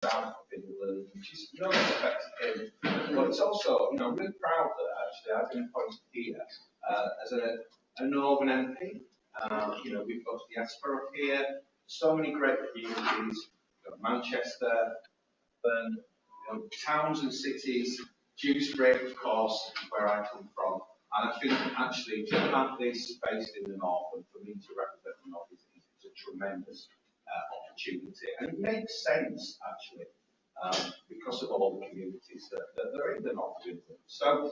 south of England, which is not affected him. But it's also, I'm really proud that actually I've been appointed here as a Northern MP. We've got diaspora here, so many great communities. We've got Manchester, Burn, towns and cities, Dewsbury, of course, where I come from. And I think actually to have this based in the north and for me to represent the north is a tremendous opportunity. And it makes sense actually because of all the communities that are in the north of England. So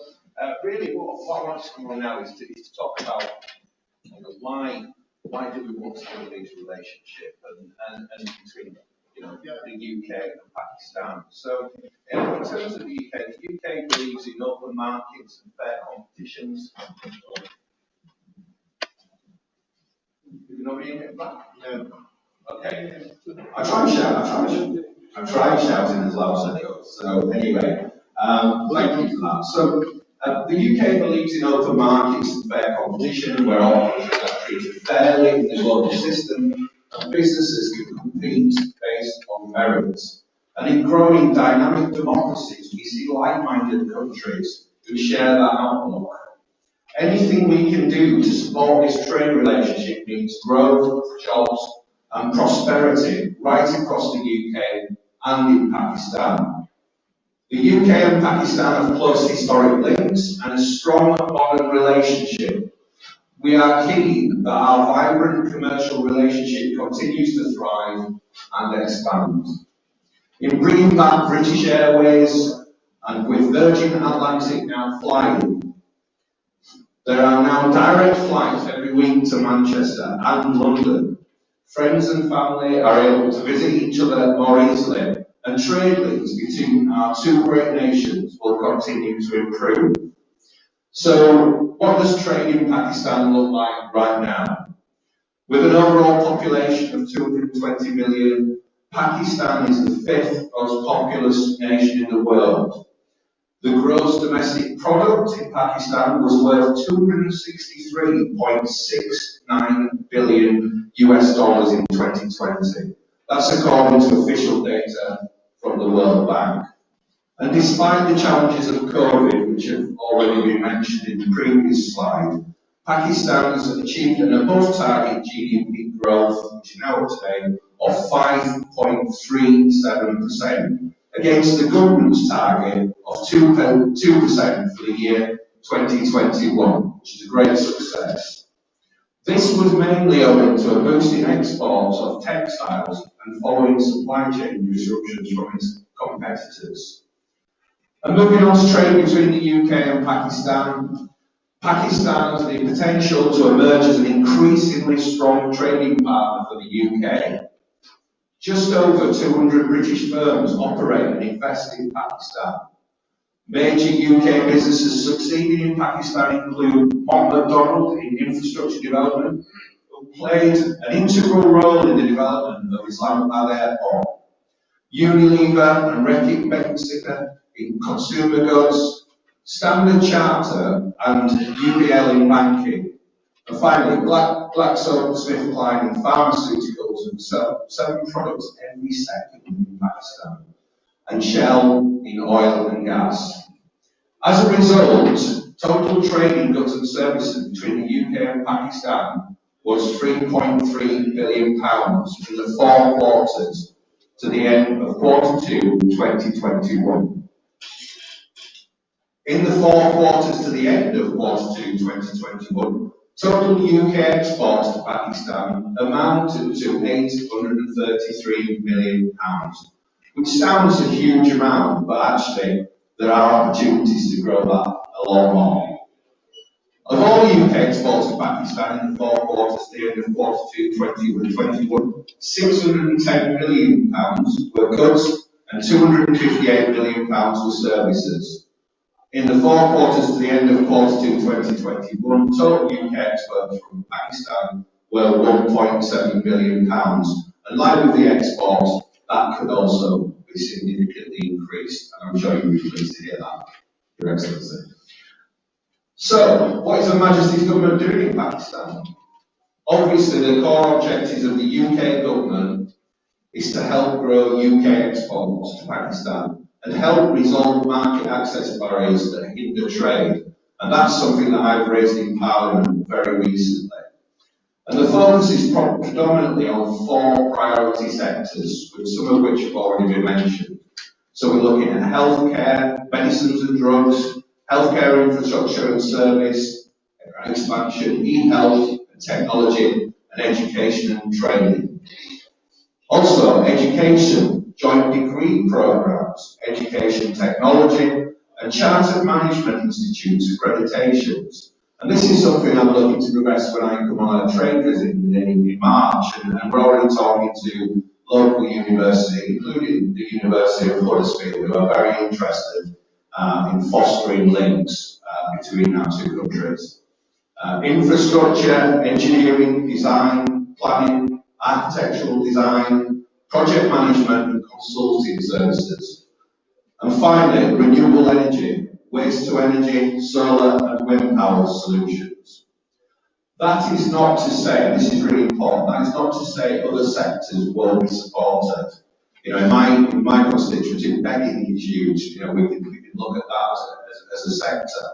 really what I want to come on now is to talk about why do we want to build these relationships and between the UK and Pakistan. So in terms of the UK believes in open markets and fair competitions. Did nobody get back? No. Okay. I tried shouting as loud as I could. So anyway, thank you for that. So the UK believes in open markets and fair competition, where all countries are treated fairly in the global system, and businesses can compete based on merits. And in growing dynamic democracies, we see like-minded countries who share that outlook. Anything we can do to support this trade relationship means growth, jobs, and prosperity right across the UK and in Pakistan. The UK and Pakistan have close historic links and a strong modern relationship. We are keen that our vibrant commercial relationship continues to thrive and expand. In bringing back British Airways and with Virgin Atlantic now flying, there are now direct flights every week to Manchester and London. Friends and family are able to visit each other more easily, and trade links between our two great nations will continue to improve. So, what does trade in Pakistan look like right now? With an overall population of 220 million, Pakistan is the fifth most populous nation in the world. The gross domestic product in Pakistan was worth $263.69 billion US dollars in 2020. That's according to official data from the World Bank. And despite the challenges of COVID, which have already been mentioned in the previous slide, Pakistan has achieved an above-target GDP growth, which is now today, of 5.37%, against the government's target of 2% for the year 2021, which is a great success. This was mainly owing to a boost in exports of textiles and following supply chain disruptions from its competitors. And moving on to trade between the UK and Pakistan, Pakistan has the potential to emerge as an increasingly strong trading partner for the UK. Just over 200 British firms operate and invest in Pakistan. Major UK businesses succeeding in Pakistan include McDonald in infrastructure development, who played an integral role in the development of Islamabad Airport, Unilever and Reckitt Benckiser in consumer goods, Standard Charter and UBL in banking, and finally GlaxoSmithKline in pharmaceuticals and selling products every second in Pakistan, and Shell in oil and gas. As a result, total trade in goods and services between the UK and Pakistan was £3.3 billion in the 4 quarters to the end of Q2 2021. In the 4 quarters to the end of Q2 2021, total UK exports to Pakistan amounted to £833 million, which sounds a huge amount, but actually there are opportunities to grow that a lot more. Of all UK exports to Pakistan in the 4 quarters to the end of Q2 2021, £610 million were goods and £258 million were services. In the 4 quarters to the end of Q2 2021, total UK exports from Pakistan were £1.7 billion. And like with the exports, that could also be significantly increased. And I'm sure you'll be pleased to hear that, Your Excellency. So, what is Her Majesty's government doing in Pakistan? Obviously, the core objectives of the UK government is to help grow UK exports to Pakistan and help resolve market access barriers that hinder trade. And that's something that I've raised in Parliament very recently. And the focus is predominantly on 4 priority sectors, with some of which have already been mentioned. So we're looking at healthcare, medicines and drugs, healthcare infrastructure and service, expansion, e-health, technology, and education and training. Also, education, joint degree programs, education technology, and chartered management institutes accreditations. And this is something I'm looking to progress when I come on a trade visit in March, and we're already talking to local universities, including the University of Huddersfield, who are very interested in fostering links between our 2 countries. Infrastructure, engineering, design, planning, architectural design, project management and consulting services. And finally, renewable energy, waste to energy, solar and wind power solutions. That is not to say, and this is really important, that is not to say other sectors won't be supported. You know, in my constituency, begging is huge. You know, we can look at that as a sector.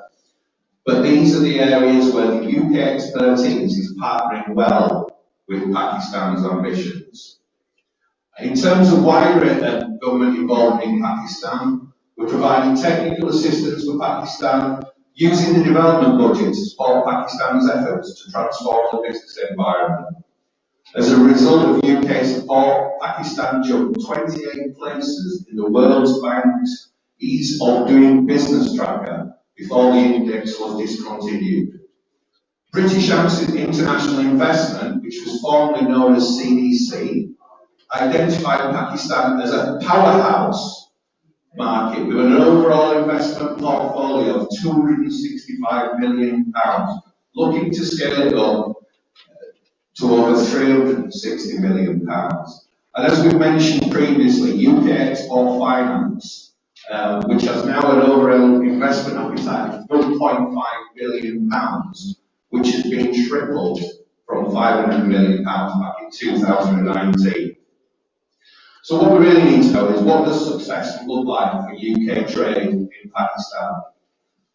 But these are the areas where the UK expertise is partnering well with Pakistan's ambitions. In terms of wider government involvement in Pakistan, we're providing technical assistance for Pakistan, using the development budget to support Pakistan's efforts to transform the business environment. As a result of UK support, Pakistan jumped 28 places in the World Bank's Ease of Doing Business tracker before the index was discontinued. British International Investment, which was formerly known as CDC, identified Pakistan as a powerhouse market with an overall investment portfolio of £265 million, looking to scale it up to over £360 million. And as we mentioned previously, UK Export Finance, which has now an overall investment appetite of £1.5 billion, which has been tripled from £500 million back in 2019. So what we really need to know is, what does success look like for UK trade in Pakistan?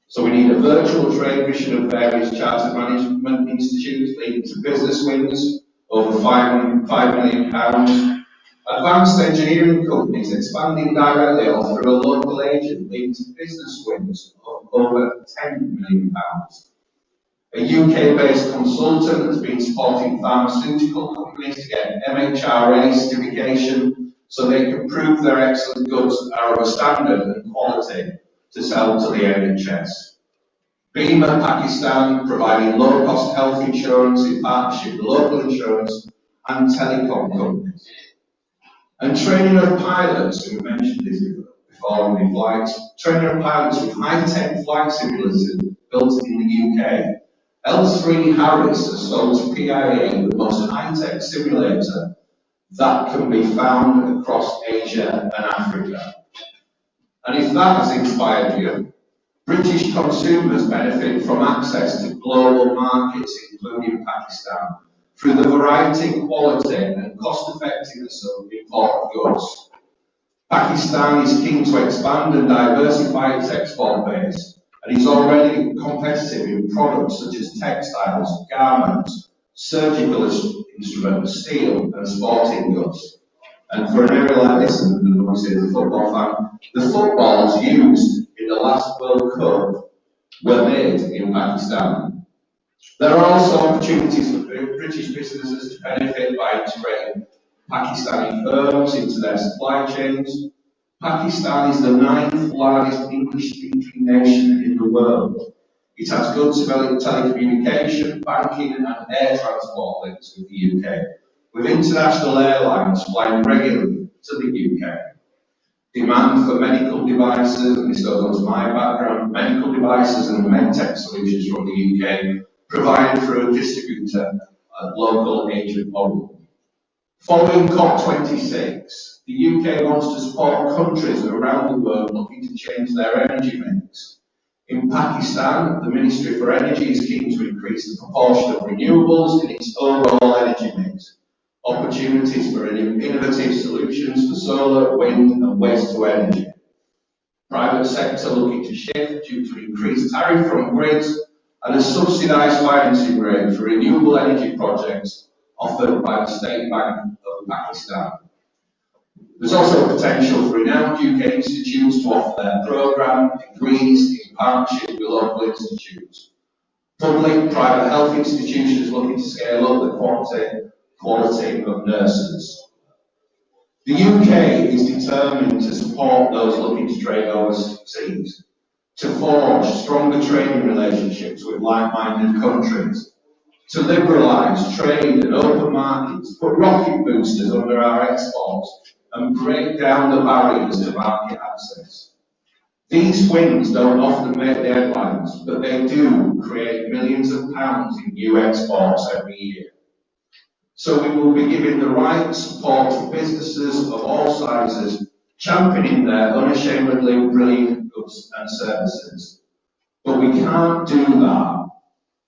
So we need a virtual trade mission of various chartered management institutes leading to business wins over £5 million. Advanced engineering companies expanding directly or through a local agent leading to business wins of over £10 million. A UK-based consultant has been supporting pharmaceutical companies to get MHRA certification so they can prove their excellent goods are of a standard and quality to sell to the NHS. Bima Pakistan providing low-cost health insurance in partnership with local insurance and telecom companies. And training of pilots, we mentioned this before in the flights, training of pilots with high-tech flight simulators built in the UK. L3 Harris has sold to PIA the most high-tech simulator that can be found across Asia and Africa. And if that has inspired you, British consumers benefit from access to global markets, including Pakistan, through the variety, quality and cost-effectiveness of imported goods. Pakistan is keen to expand and diversify its export base, and is already competitive in products such as textiles, garments, surgical instruments, steel and sporting goods. And for an area like this, and obviously as a football fan, the footballs used in the last World Cup were made in Pakistan. There are also opportunities for British businesses to benefit by integrating Pakistani firms into their supply chains. Pakistan is the 9th largest English-speaking nation in the world. It has good telecommunication, banking and air transport links with the UK, with international airlines flying regularly to the UK. Demand for medical devices, and this goes on to my background, medical devices and medtech solutions from the UK, provided through a distributor at local agent model. Following COP26, the UK wants to support countries around the world looking to change their energy mix. In Pakistan, the Ministry for Energy is keen to increase the proportion of renewables in its overall energy mix, opportunities for innovative solutions for solar, wind and waste to energy. Private sector looking to shift due to increased tariff from grids and a subsidised financing rate for renewable energy projects offered by the State Bank of Pakistan. There's also potential for renowned UK institutes to offer their programme degrees in partnership with local institutes. Public, private health institutions looking to scale up the quality of nurses. The UK is determined to support those looking to trade overseas, to forge stronger trading relationships with like-minded countries, to liberalise trade and open markets, put rocket boosters under our exports, and break down the barriers to market access. These wins don't often make the headlines, but they do create millions of pounds in new exports every year. So we will be giving the right support to businesses of all sizes, championing their unashamedly brilliant goods and services. But we can't do that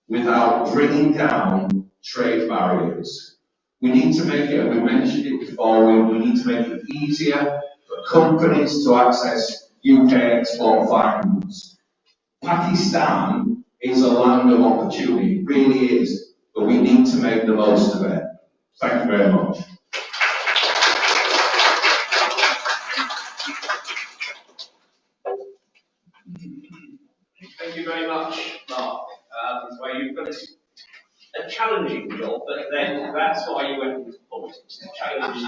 without bringing down trade barriers. We need to make it, and we mentioned it before, we need to make it easier for companies to access UK export finance. Pakistan is a land of opportunity, it really is, but we need to make the most of it. Thank you very much. Thank you very much, Mark. So you've got a challenging job, but then that's why you went into politics, to challenge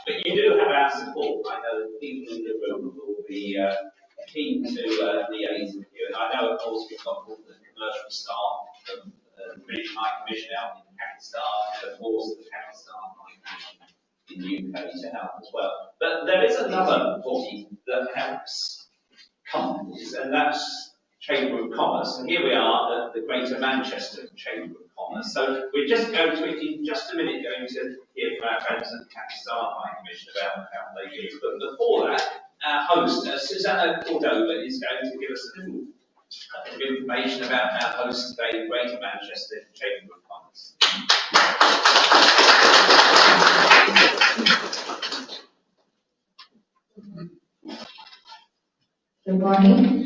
but you do have our support. I know people in the room will be keen to liaise with you. And I know, of course, we've got all the commercial staff from the British High Commission out in Pakistan, and of course the Pakistan High Commission in the UK to help as well. But there is another body that helps companies, and that's Chamber of Commerce. And here we are at the Greater Manchester Chamber of Commerce. So we're just going to, in just a minute, going to hear from our friends at the Pakistan High Commission about how they do. But before that, our host, Susanna Cordova, is going to give us a little bit of information about our host today, the Greater Manchester Chamber of Commerce. Good morning.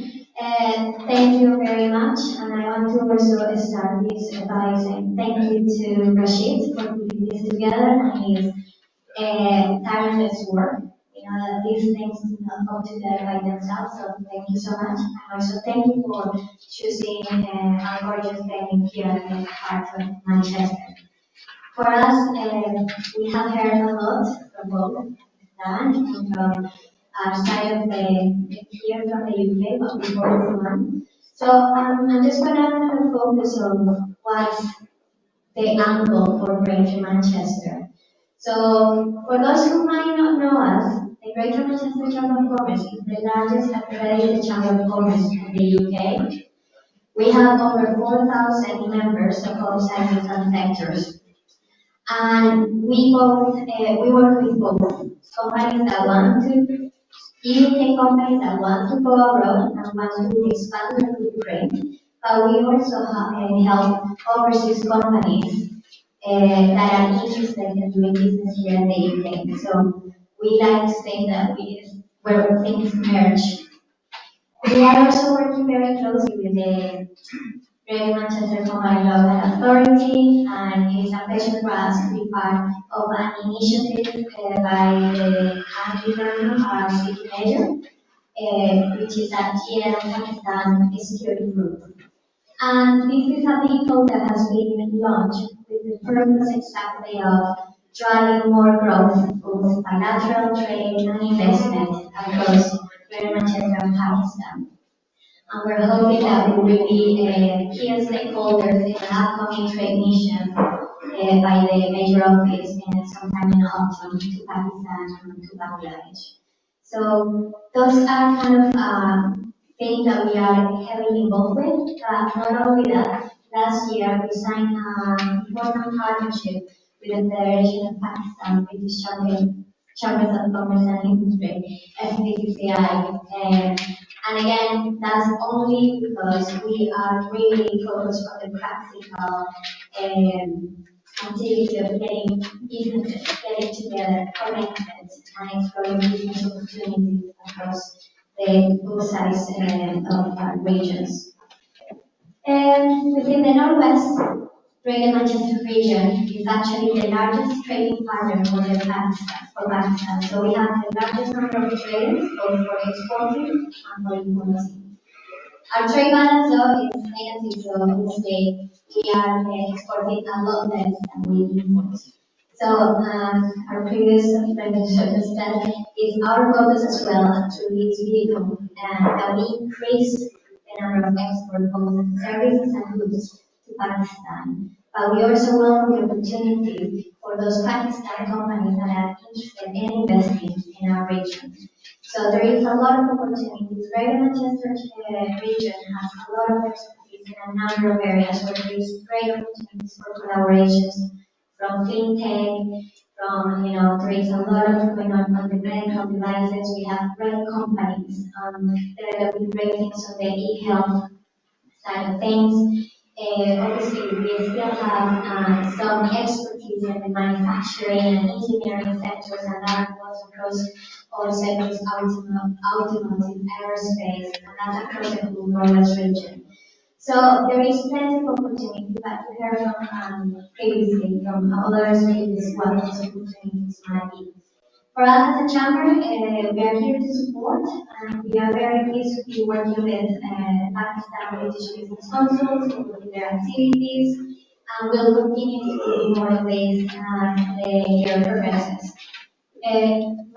Thank you very much, and I want to also start this by saying thank you to Rashid for putting this together and his tireless work. You know that these things do not come together by themselves, so thank you so much. And also thank you for choosing our gorgeous venue here at the heart of Manchester. For us, we have heard a lot from both Dan and from our side of here from the UK, but before this one. So I'm just going to kind of focus on what's the angle for Greater Manchester. So for those who might not know us, the Greater Manchester Chamber of Commerce is the largest accredited chamber of commerce in the UK. We have over 4,000 members of all sectors and sectors. And we work with both companies that want to, UK companies that want to go abroad and want to expand their footprint, but we also help overseas companies that are interested in doing business here in the UK. So we like to say that where things merge. We are also working very closely with the Greater Manchester Combined Local Authority, and it is a pleasure for us to be part of an initiative by the Anti-Burn, our city mayor, which is a GM Pakistan security group. And this is a vehicle that has been launched with the purpose exactly of driving more growth, both bilateral trade and investment across Greater Manchester and Pakistan. And we're hoping that we will be key stakeholders in an upcoming trade mission by the major office sometime in autumn to Pakistan and to Bangladesh. So those are kind of things that we are heavily involved with. But not only that, last year we signed an important partnership with the Federation of Pakistan British Chambers of Commerce and Industry, SPCCI. And again, that's only because we are really focused on the practical activity of getting businesses getting together, connected, and exploring business opportunities across both sides of our regions. Within the Northwest, Greater Manchester region is actually the largest trading partner for Pakistan. So we have the largest number of traders, both for exporting and for importing. Our trade balance though is negative, so in the state we are exporting a lot less than we import. So our previous presentation said is our focus as well to this vehicle that we increase the number of export both services and goods to Pakistan. But we also welcome the opportunity for those Pakistan companies that are interested in investing in our region. So there is a lot of opportunities. Greater Manchester region has a lot of expertise in a number of areas where there is great opportunities for collaborations from fintech, there is a lot of going on the medical devices. We have great companies developing great things on the e-health side of things. Obviously, we still have some expertise in the manufacturing and engineering sectors, and that goes across all sectors, automotive, aerospace, and that's across the whole Northwest region. So there is plenty of opportunity, but we heard from previously from others previous what those opportunities might be. For us as a chamber, we are here to support, and we are very pleased to be working with Pakistan British Business Council, with their activities, and we'll continue to do more of this as the year progresses.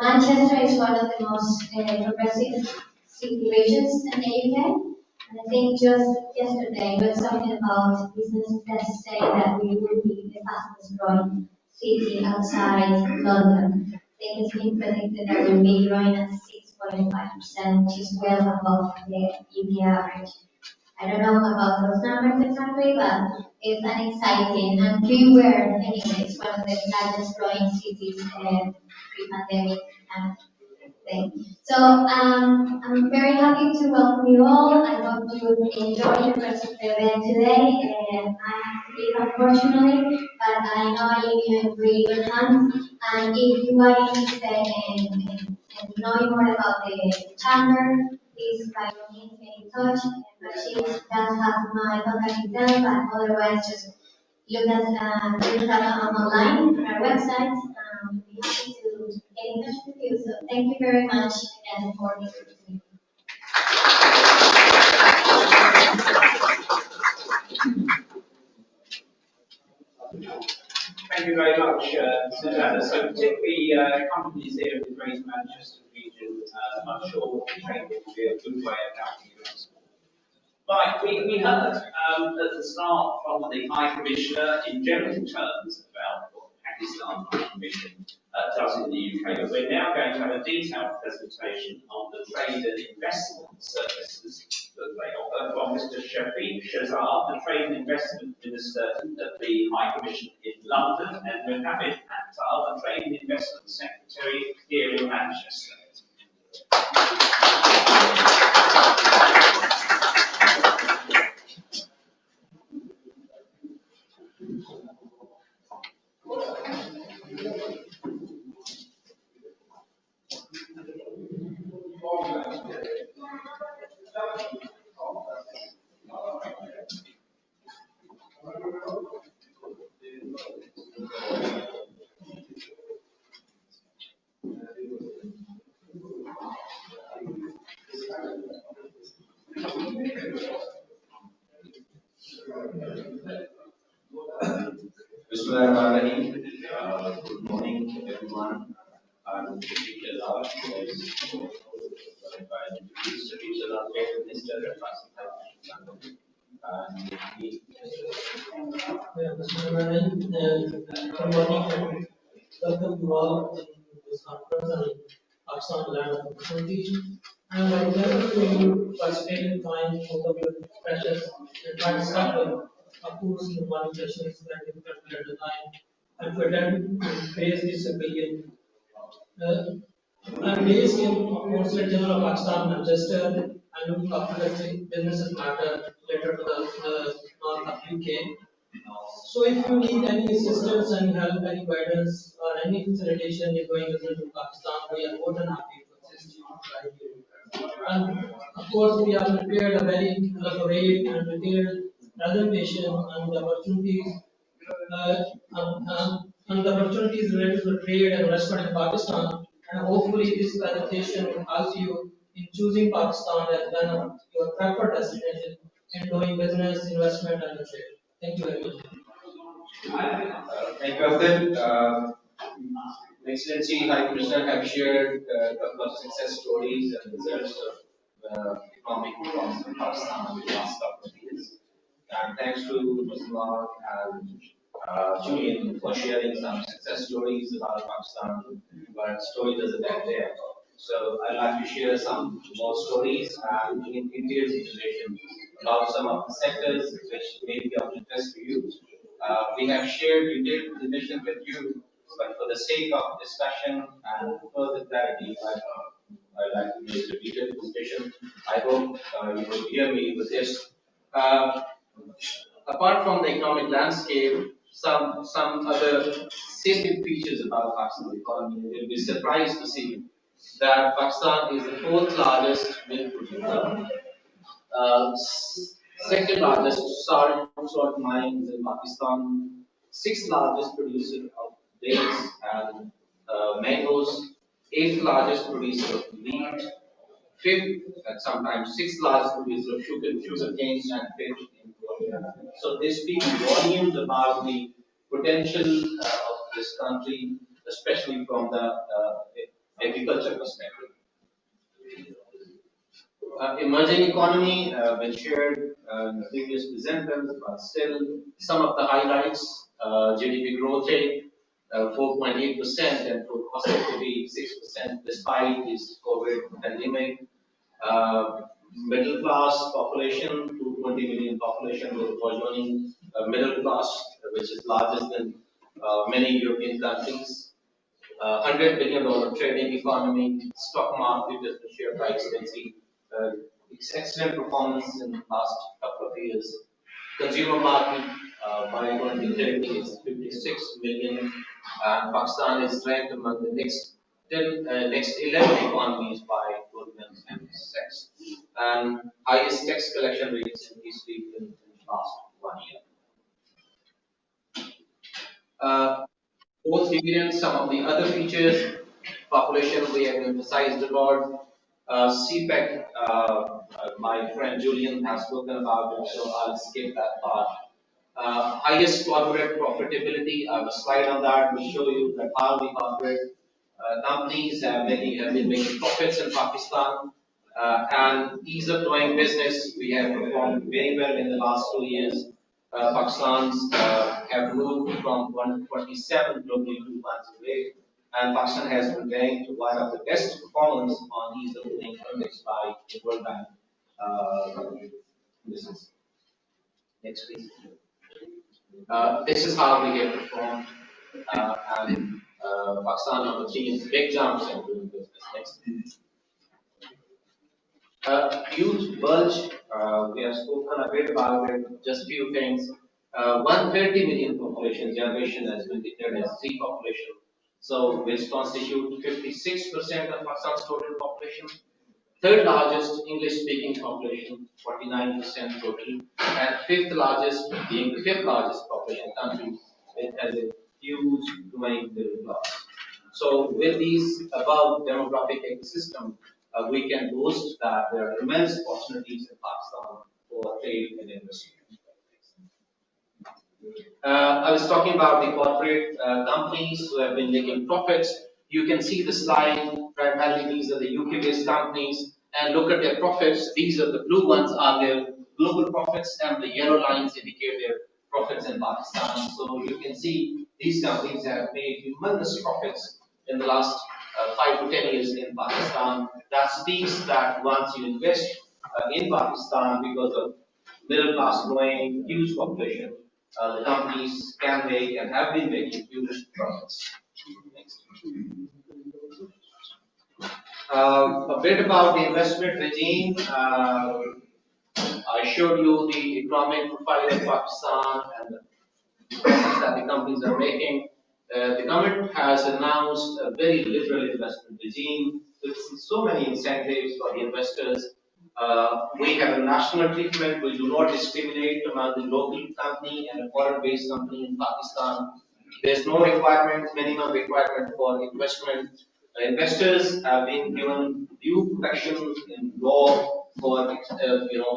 Manchester is one of the most progressive city regions in the UK, and I think just yesterday we were talking about business that say that we will be the fastest growing city outside London. I think it's been predicted that we'll be growing at 6.5%, which is well above the UK average. I don't know about those numbers exactly, but it's an exciting and we were anyways one of the largest growing cities pre-pandemic thing. So I'm very happy to welcome you all. I hope you enjoy the rest of the event today. I have to leave unfortunately, but I know I leave you in really good hands. And if you are interested in knowing more about the chamber, please by all means get in touch. Rashid does have my contact details, but otherwise just look at online on our website. We'll be happy to get in touch with you. So thank you very much again for this opportunity. Thank you very much, Susanna. So particularly companies here in the Greater Manchester region, I'm sure training will be a good way of helping you. Right, we heard at the start from the High Commissioner in general terms about what the Pakistan High Commission does in the UK, but we're now going to have a detailed presentation on the trade and investment services that they offer from Mr. Shafiq Shazar, the Trade and Investment Minister at the High Commission in London, and Mohammed Akhtar, the Trade and Investment Secretary here in Manchester. Good morning, everyone. I'm Shafiq Shazar, Minister at Good morning and welcome to all in this conference on Pakistan Land of Opportunity. I am very glad to participate in time out of your precious and try to start a course in one sessions that difficult at the time and to attend to face this opinion Uh, I'm based in Consulate General of Pakistan, Manchester. I'm looking after the businesses matter related to the north of UK. So if you need any assistance and help, any guidance or any facilitation in going to Pakistan, we are more than happy to assist you, guide you. And of course, we have prepared a very elaborate and detailed presentation on the opportunities uh, and the opportunities related to trade and investment in Pakistan. And hopefully, this presentation will help you in choosing Pakistan as one of your preferred destination in doing business, investment, and trade. Thank you very much. Thank you, Abdul. Excellency, High Commissioner have shared a couple of success stories and results of economic reforms in Pakistan in the last couple of years. And thanks to Mr. Mark and Julian for sharing some success stories about Pakistan, but story doesn't end there. So I'd like to share some more stories and in detailed information about some of the sectors which may be of interest to you. We have shared detailed information with you, but for the sake of discussion and further clarity, I'd like to make a detailed presentation. I hope you will hear me with this. Uh, Apart from the economic landscape, some other salient features about Pakistan economy. You'll be surprised to see that Pakistan is the fourth largest milk producer, second largest salt mines in Pakistan, sixth largest producer of dates and mangoes, eighth largest producer of wheat, fifth and sometimes sixth largest producer of sugar canes, and fifth in Colombia. So they speak volumes about the potential of this country, especially from the agriculture perspective. Emerging economy, which shared the previous presenters, but still some of the highlights, GDP growth rate, 4.8% and forecasted to be 6% despite this COVID pandemic. Middle class population, 220 million population was joining middle class, which is largest than many European countries. $100 billion trading economy, stock market, as the share price can see, it's excellent performance in the last couple of years. Consumer market by 2030 is 56 million, and Pakistan is ranked among the next 11 economies by Goldman Sachs, and highest tax collection rates in history in the last 1 year. Both dividends, some of the other features, population we have emphasized a lot. CPEC, my friend Julian has spoken about it, so I'll skip that part. Highest corporate profitability, I have a slide on that to show you that how the corporate companies have been making profits in Pakistan. And ease of doing business, we have performed very well in the last 2 years. Pakistan's have moved from 127 globally to 108, and Pakistan has been ranked one of the best performers on ease of doing index by the World Bank. This is next please. This is how we have performed, and Pakistan number 3 is big jumps in doing business. Next. Huge bulge, we have spoken a bit about it, just few things. 130 million population generation has been declared as Z population, so which constitute 56% of Pakistan's total population. Third largest English speaking population, 49% total, and fifth largest, being the fifth largest population country, it has a huge growing middle class. So with these above demographic ecosystem, we can boast that there are immense opportunities in Pakistan for trade and investment. I was talking about the corporate companies who have been making profits. You can see the slide, primarily these are the UK-based companies, and look at their profits. These are the blue ones are their global profits, and the yellow lines indicate their profits in Pakistan. So you can see these companies have made humongous profits in the last 5 to 10 years in Pakistan. That speaks that once you invest in Pakistan because of middle class growing, huge population, the companies can make and have been making huge profits. Next. A bit about the investment regime. I showed you the economic profile of Pakistan and the profits that the companies are making. The government has announced a very liberal investment regime with so many incentives for the investors. We have a national treatment. We do not discriminate among the local company and a foreign-based company in Pakistan. There's no requirement, minimum requirement for investment. Investors have been given due protection in law for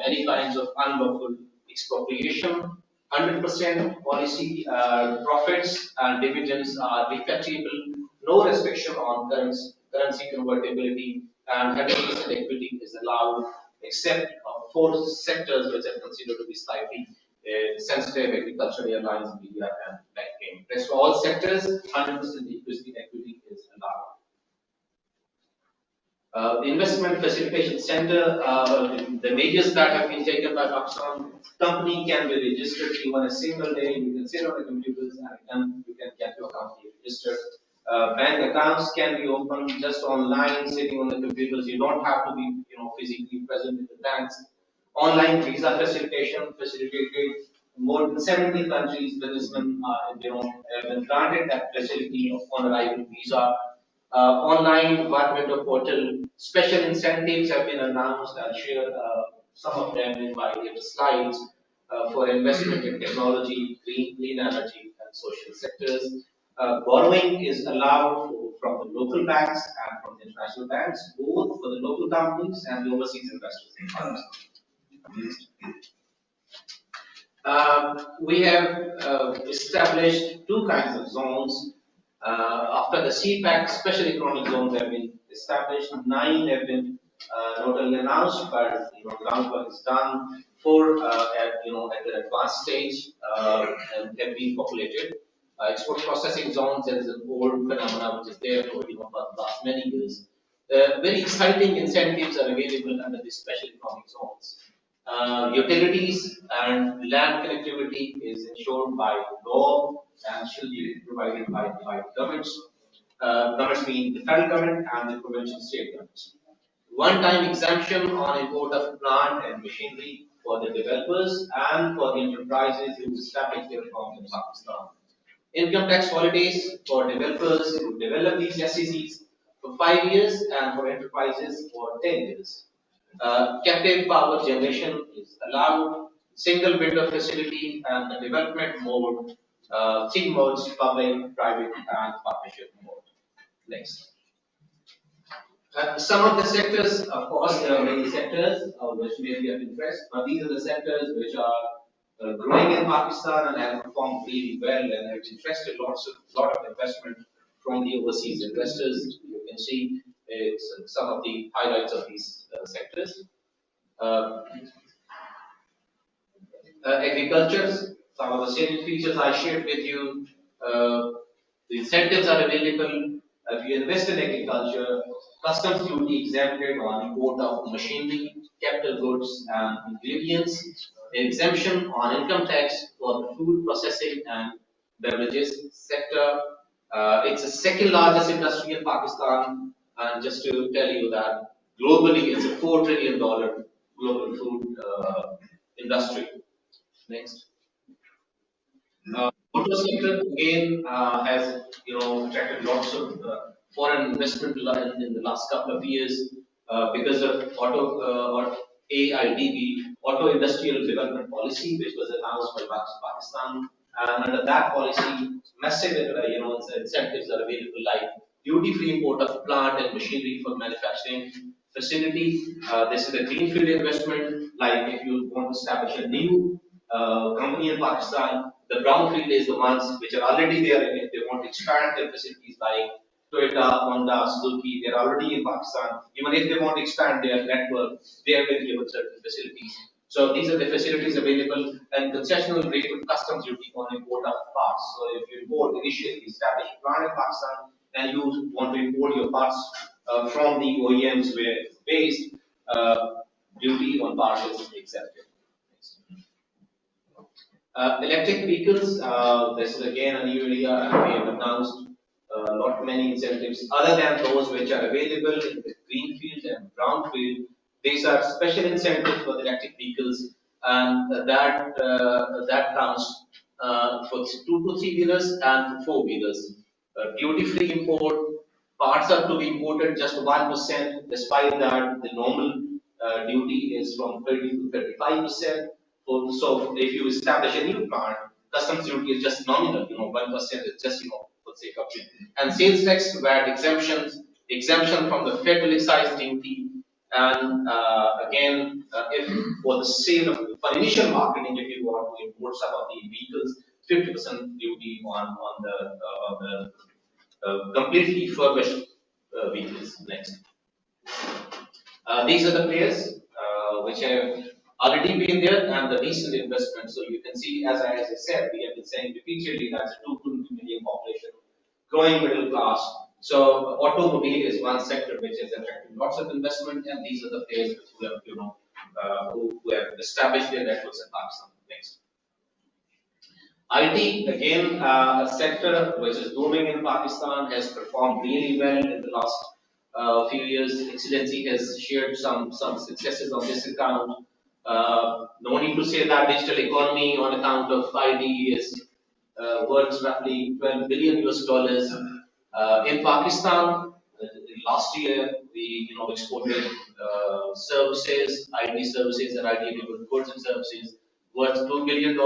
any kinds of unlawful expropriation. 100% policy profits and dividends are deductible. No restriction on currency convertibility, and 100% equity is allowed, except for sectors which are considered to be slightly sensitive: agriculture, airlines, media, and banking. Rest of all sectors, 100% equity is allowed. The Investment Facilitation Center, the measures that have been taken by Pakistan, company can be registered even a single day. You can sit on the computers and you can get your company registered. Bank accounts can be opened just online, sitting on the computers. You don't have to be, physically present in the banks. Online visa facilitation facilitated more than 70 countries. Businessmen, have been granted that facility on arrival visa. Online environmental portal, special incentives have been announced. I'll share some of them in my later slides for investment in technology, clean energy, and social sectors. Borrowing is allowed from the local banks and from the international banks, both for the local companies and the overseas investors in Pakistan. We have established two kinds of zones. After the CPAC special economic zones have been established, 9 have been not only announced, but groundwork is done. 4 at the advanced stage and have been populated. Export processing zones, there is an old phenomenon which is there for the last many years. Very exciting incentives are available under the special economic zones. Utilities and land connectivity is ensured by law and should be provided by the governments. Governments mean the federal government and the provincial state governments. One-time exemption on import of plant and machinery for the developers and for the enterprises who establish their firms in Pakistan. Income tax holidays for developers who develop these SEZs for 5 years and for enterprises for 10 years. Captive power generation is allowed, single window facility, and the development mode, 3 modes: public, private, and partnership mode. Next. Some of the sectors, of course, there are many sectors which may be of interest, but these are the sectors which are growing in Pakistan and have performed really well and have interested lot of investment from the overseas investors. You can see some of the highlights of these sectors. Agriculture, some of the salient features I shared with you. The incentives are available. If you invest in agriculture, customs duty exempted on import of machinery, capital goods, and ingredients. Exemption on income tax for the food processing and beverages sector. It's the second largest industry in Pakistan, and just to tell you that globally it's a $4 trillion global food industry. Next. Auto sector again has attracted lots of foreign investment in the last couple of years because of AIDB, Auto Industrial Development Policy, which was announced by Pakistan. And under that policy, massive incentives are available, like duty-free import of plant and machinery for manufacturing facility. This is a greenfield investment, like if you want to establish a new company in Pakistan, the brownfield is the ones which are already there, and if they want to expand their facilities like Toyota, Honda, Suzuki, they're already in Pakistan. Even if they want to expand their network, they have been given certain facilities. So these are the facilities available, and concessional rate of customs duty on import of parts. So if you import initially established plant in Pakistan and you want to import your parts from the OEMs where it's based, duty on parts is exempted. Electric vehicles, this is again a new area, and we have announced many incentives other than those which are available in the green brownfield. These are special incentives for the electric vehicles, and that counts for 2 to 3 wheelers and 4 wheelers. Duty-free import parts are to be imported just 1%. Despite that, the normal duty is from 30 to 35%. So if you establish a new plant, customs duty is just nominal. 1% is just for sake of it. And sales tax VAT exemption from the federal excise duty. And again, if for the sale of, for initial marketing, if you want to import some of the vehicles, 50% duty on the completely refurbished vehicles. Next. These are the players which have already been there and the recent investment. So you can see, as I said, we have been saying repeatedly that's a 220 million population, growing middle class. So automobile is one sector which is attracting lots of investment, and these are the players who have, who have established their networks in Pakistan. Next. IT, again, a sector which is booming in Pakistan, has performed really well in the last few years. Excellency has shared some successes on this account. No need to say that digital economy on account of IT is worth roughly 12 billion US dollars. In Pakistan, last year we exported services, IT services and IT-enabled goods and services worth $2 billion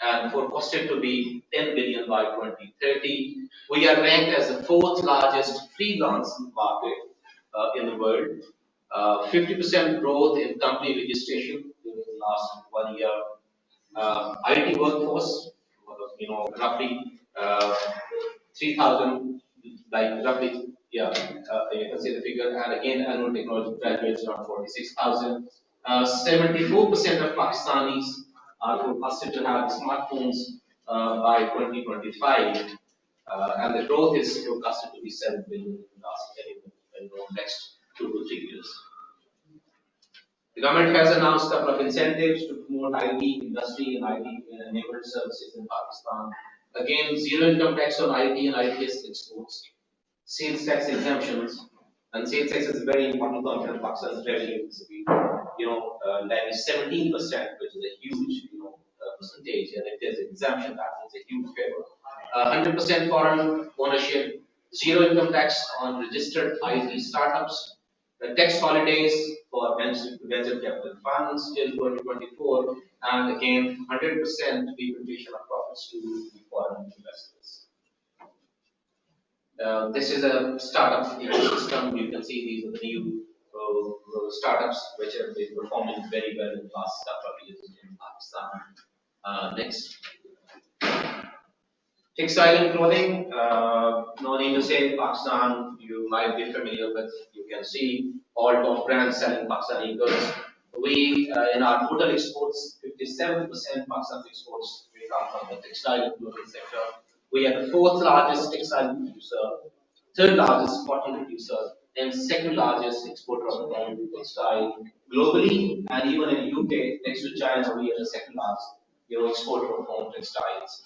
and forecasted to be 10 billion by 2030. We are ranked as the fourth largest freelance market in the world. 50% growth in company registration during the last 1 year. IT workforce, roughly 3,000, like roughly, yeah, you can see the figure. And again, annual technology graduates around 46,000. 74% of Pakistanis are forecasted to have smartphones by 2025, and the growth is forecasted to be 7 billion in the next 2 to 3 years. The government has announced a couple of incentives to promote IT industry and IT-enabled services in Pakistan. Again, zero income tax on IT and ITS exports, sales tax exemptions, and sales tax is a very important component of Pakistan's revenue. So we, levy 17%, which is a huge, percentage, and if there's exemption, that is a huge favor. 100% foreign ownership, zero income tax on registered IT startups, tax holidays for venture capital funds till 2024, and again 100% repatriation of profits to foreign investors. This is a startup ecosystem. You can see these are the new startups which have been performing very well in the last couple of years in Pakistan. Next. Textile and clothing, no need to say, Pakistan, you might be familiar with, you can see all top brands selling Pakistani goods. We, in our total exports, 57% Pakistan's exports will come from the textile and clothing sector. We are the fourth largest textile producer, third largest cotton producer, and second largest exporter of textile globally, and even in UK, next to China, we are the second largest exporter of home textiles.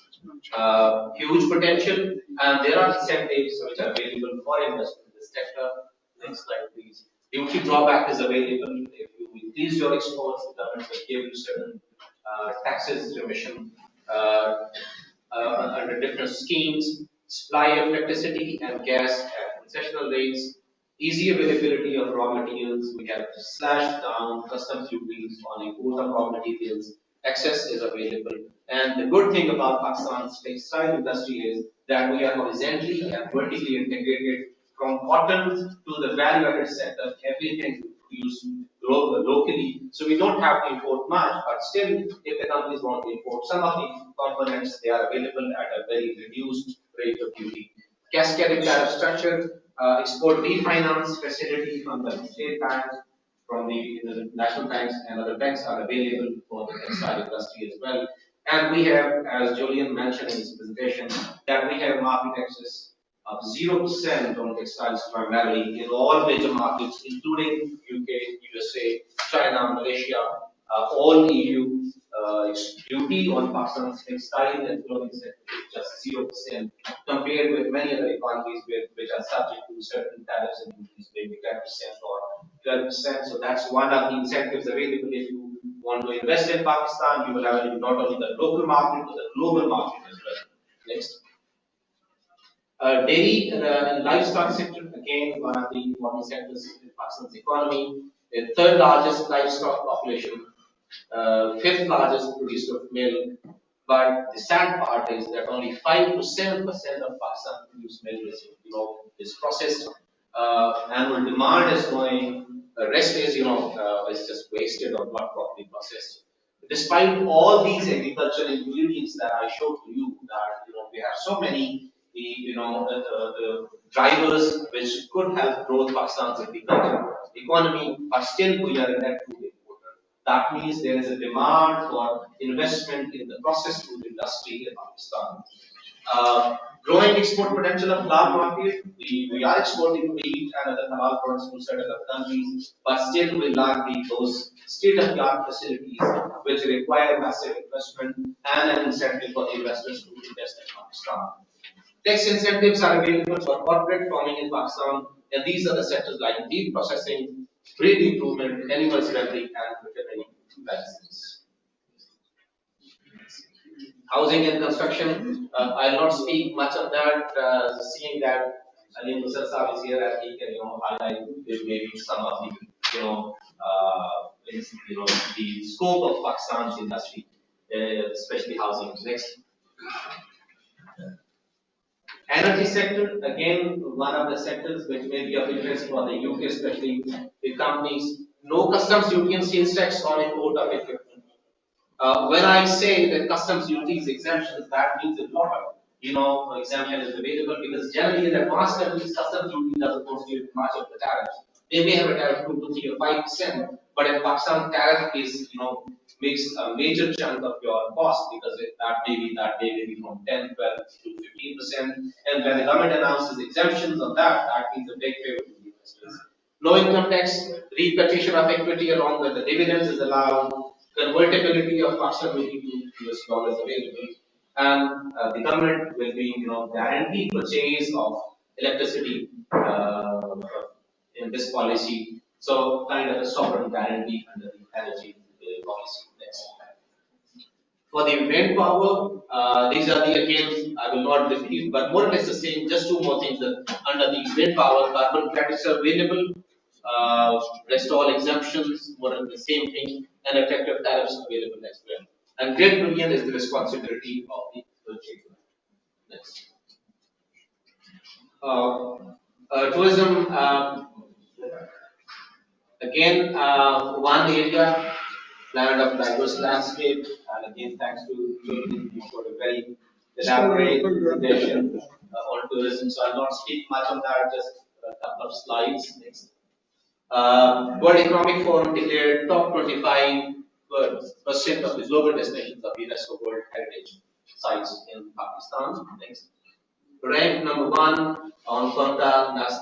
Huge potential, and there are incentives which are available for investment in this sector. Next slide, please. Duty drawback is available. If you increase your exports, the government will give you certain taxes remission under different schemes. Supply of electricity and gas at concessional rates. Easy availability of raw materials. We have slashed down customs duties on import of raw materials. Access is available. And the good thing about Pakistan's textile industry is that we are horizontally and vertically integrated from cotton to the value-added sector. Everything produced locally, so we don't have to import much. But still, if the companies want to import some of the components, they are available at a very reduced rate of duty. Cascading tariff structure, export refinance facility from the state banks, from the national banks, and other banks are available for the textile industry as well. And we have, as Julian mentioned in his presentation, that we have market access of 0% on textiles primarily in all major markets, including UK, USA, China, Malaysia, all EU. Duty on Pakistan's textile and clothing sector is just 0% compared with many other economies which are subject to certain tariffs and duties, maybe 10% or 12%. So that's one of the incentives available if you want to invest in Pakistan. You will have not only the local market, but the global market as well. Next. Dairy and livestock sector, again, one of the important sectors in Pakistan's economy. The third largest livestock population, fifth largest producer of milk. But the sad part is that only 5 to 7% of Pakistan produced milk is processed. Annual demand is going. The rest is, is just wasted or not properly processed. Despite all these agricultural ingredients that I showed to you, that we have so many the drivers which could help grow Pakistan's agriculture economy, but still we are a net food importer. That means there is a demand for investment in the processed food industry in Pakistan. Growing export potential of halal market. We are exporting meat and other halal products to certain other countries, but still we lack those state-of-the-art facilities which require massive investment and an incentive for the investors to invest in Pakistan. Tax incentives are available for corporate farming in Pakistan, and these are the sectors like meat processing, breed improvement, animal husbandry, and veterinary medicines. Housing and construction, I'll not speak much on that, seeing that Ali Musar Saab is here and he can highlight maybe some of the the scope of Pakistan's industry, especially housing. Next. Energy sector, again, one of the sectors which may be of interest for the UK, especially the companies. No customs duty and sales tax on import of equipment. When I say that customs duty is exemption, that means a lot of exemption is available, because generally in advanced countries, customs duty doesn't constitute much of the tariffs. They may have a tariff 2 to 3 or 5%, but in Pakistan, tariff is makes a major chunk of your cost, because that may be from 10, 12 to 15%. And when the government announces exemptions on that, that means a big favor to the investors. No income tax, repatriation of equity along with the dividends is allowed, convertibility of Pakistan rupee to US dollars available, and the government will be guaranteed purchase of electricity in this policy. So kind of a sovereign guarantee under the energy policy. Next. For the wind power, these are again, I will not repeat, but more or less the same, just two more things that under the wind power, carbon credits are available, rest all exemptions, more or less the same thing, and effective tariffs available as well. And grid union is the responsibility of the purchaser. Next. Tourism, again, one area, land of diverse landscape, and again, thanks to you for a very elaborate presentation on tourism. So I'll not speak much on that, just a couple of slides. Next. World Economic Forum declared top 25% of the global destinations of UNESCO World Heritage Sites in Pakistan. Next. Ranked number 1 on Qantas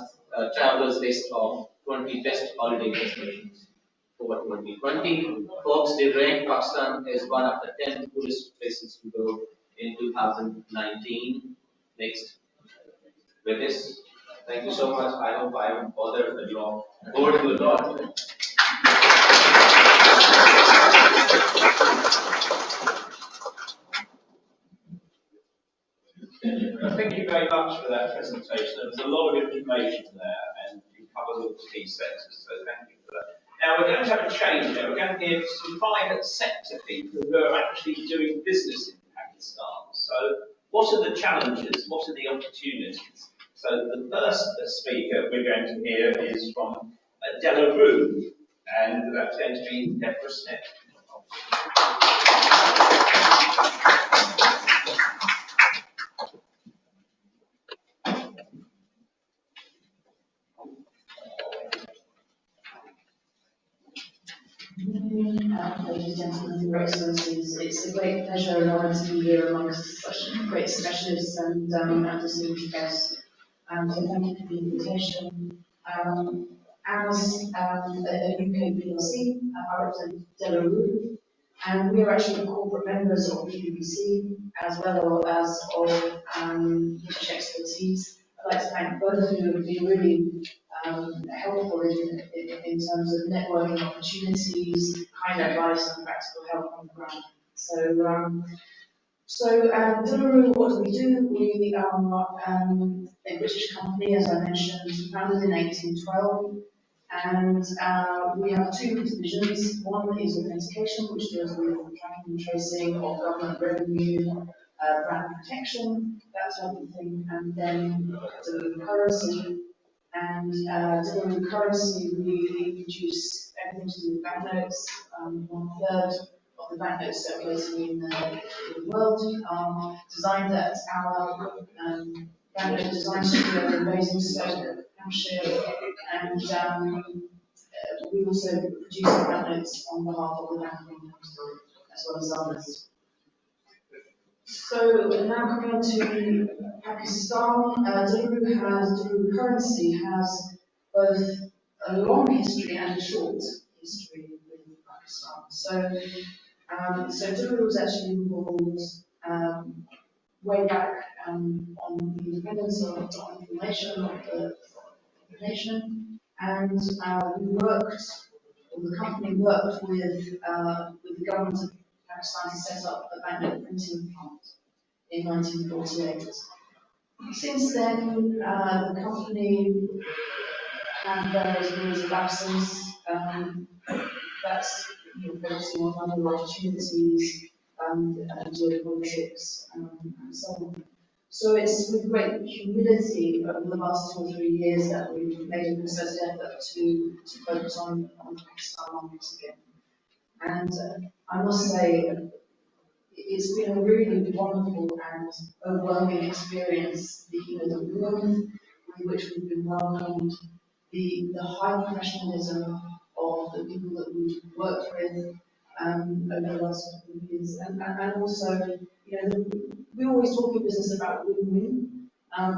travelers list of 20 best holiday destinations over 2020. Folks, they ranked Pakistan as one of the 10 coolest places to go in 2019. Next. With this, thank you so much. I hope I haven't bothered that you're bored with a lot. Thank you very much for that presentation. There was a lot of information there, and you covered all the key sectors, so thank you for that. Now we're going to have a change now. We're going to hear some private sector people who are actually doing business in Pakistan. So what are the challenges? What are the opportunities? So the first speaker we're going to hear is from Delarue, and that's going to be Deborah Smith. Ladies and gentlemen, Your Excellencies, it's a great pleasure and honour to be here amongst such great specialists and distinguished guests. So thank you for the invitation. As a UK PLC, I represent Delarue, and we are actually corporate members of the BBC as well as of niche expertise. I'd like to thank both of you have been really helpful in terms of networking opportunities, kind advice and practical help on the ground. Deliveroo, what do we do? We are a British company, as I mentioned, founded in 1812, and we have two divisions. One is authentication, which deals with tracking and tracing of government revenue, brand protection, that type of thing, and then Deliveroo currency. And Deliveroo currency, we produce everything to do with banknotes. 1/3 of the banknotes circulating in the world are designed at our banknote design studio in Basingstoke, Hampshire, and we also produce the banknotes on behalf of the Bank of England as well as others. So now coming on to Pakistan, Deliveroo currency has both a long history and a short history with Pakistan. So Deliveroo was actually involved way back on the independence of information of the nation, and the company worked with the government of Pakistan to set up a banknote printing plant in 1948. Since then, the company had various rules of absence. That's focusing on other opportunities and geopolitics and so on. So it's with great humility over the last 2 or 3 years that we've made a concerted effort to focus on Pakistan markets again. And I must say, it's been a really wonderful and overwhelming experience. The warmth with which we've been welcomed, the high professionalism of the people that we've worked with over the last couple of years, and also, we always talk in business about win-win,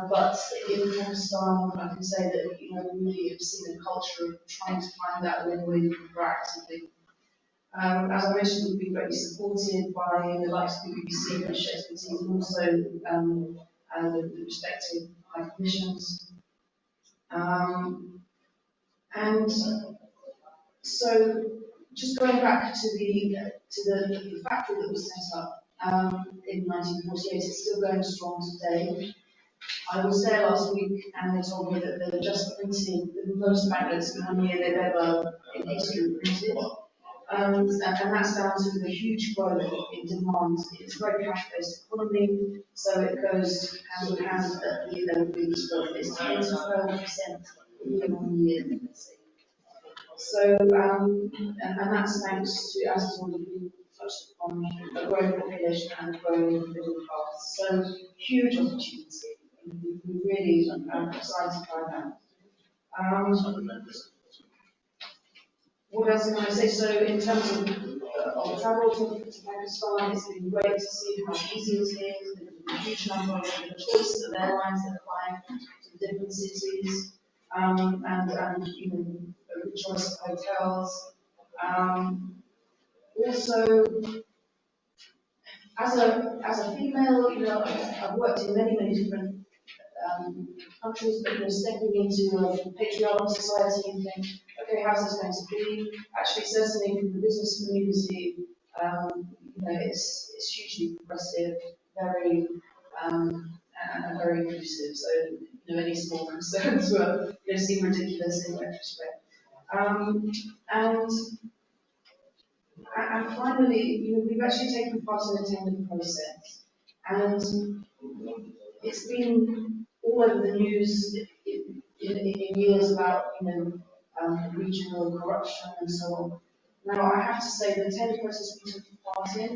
but in Pakistan, I can say that we really have seen a culture of trying to find that win-win proactively. As I mentioned, we've been greatly supported by the likes of the BBC, British expertise, and also the respective high commissions. And so, just going back to the factory that was set up in 1948, it's still going strong today. I was there last week, and they told me that they're just printing the most banknotes in 1 year they've ever in history printed. And that's down to the huge growth in demand. It's a very cash-based economy, so it goes hand in hand that the biggest growth is 10 to 12% year on year. So, and that's thanks to, as has already been touched upon, a growing population and a growing middle class. So, huge opportunity. We really are excited by that. What else can I say? So, in terms of travel to Pakistan, it's been great to see how easy it is. There's a huge number of choices of airlines that are flying to different cities, and a good choice of hotels. Also, as a female, I've worked in many different countries, but stepping into a patriarchal society and think, okay, how's this going to be? Actually, certainly from the business community, it's hugely progressive, very and very inclusive. So, any small concerns seem ridiculous in retrospect. And finally, we've actually taken part in the tender process, and it's been all over the news in years about regional corruption and so on. Now, I have to say the tender process we took part in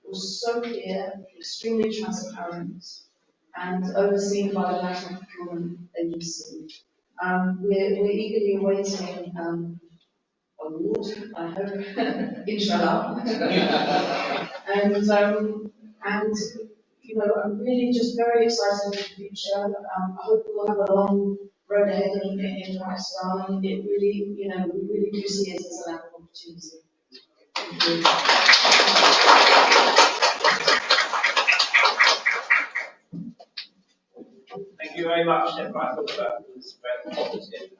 was so clear, extremely transparent, and overseen by the National Procurement Agency. We're eagerly awaiting award, I hope, inshallah. and I'm really just very excited for the future. I hope we'll have a long road ahead in Pakistan. It really, we really do see it as an opportunity. Thank you. Thank you. you very much. I thought about this very positive.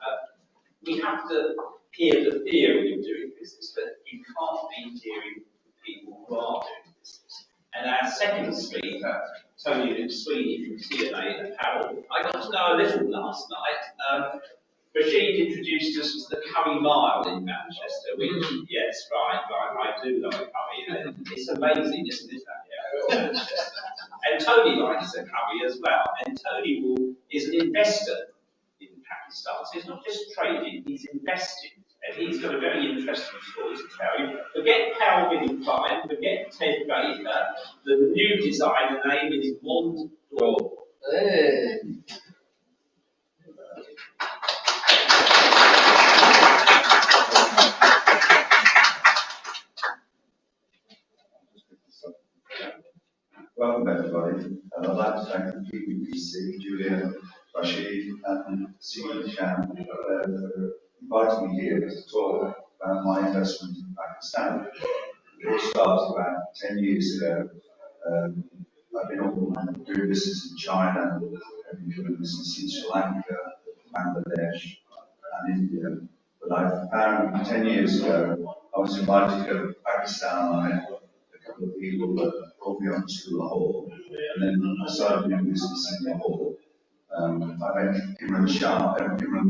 We have to hear the theory of doing business, but you can't be hearing people who are doing business. And our second speaker, Tony Sweeney from TNA Apparel, I got to know a little last night. Rashid introduced us to the Curry Mile in Manchester, which, yes, right, I do like curry. It's amazing, isn't it, that area of Manchester? And Tony likes the curry as well. And Tony is an investor in Pakistan. So he's not just trading, he's investing. And he's got a very interesting story to tell you. Forget Calvin Klein, forget Ted Baker. The new designer name is Mond Dore. Hey. Welcome everybody, and I'd like to thank the PPPC, Julia, Rashid, and Sham for inviting me here to talk about my investment in Pakistan. It all started about 10 years ago. I've been doing business in China, I've been doing business in Sri Lanka, Bangladesh, and India. But I found 10 years ago, I was invited to go to Pakistan. I met a couple of people that brought me on to Lahore, and then I started doing business in Lahore. I met Imran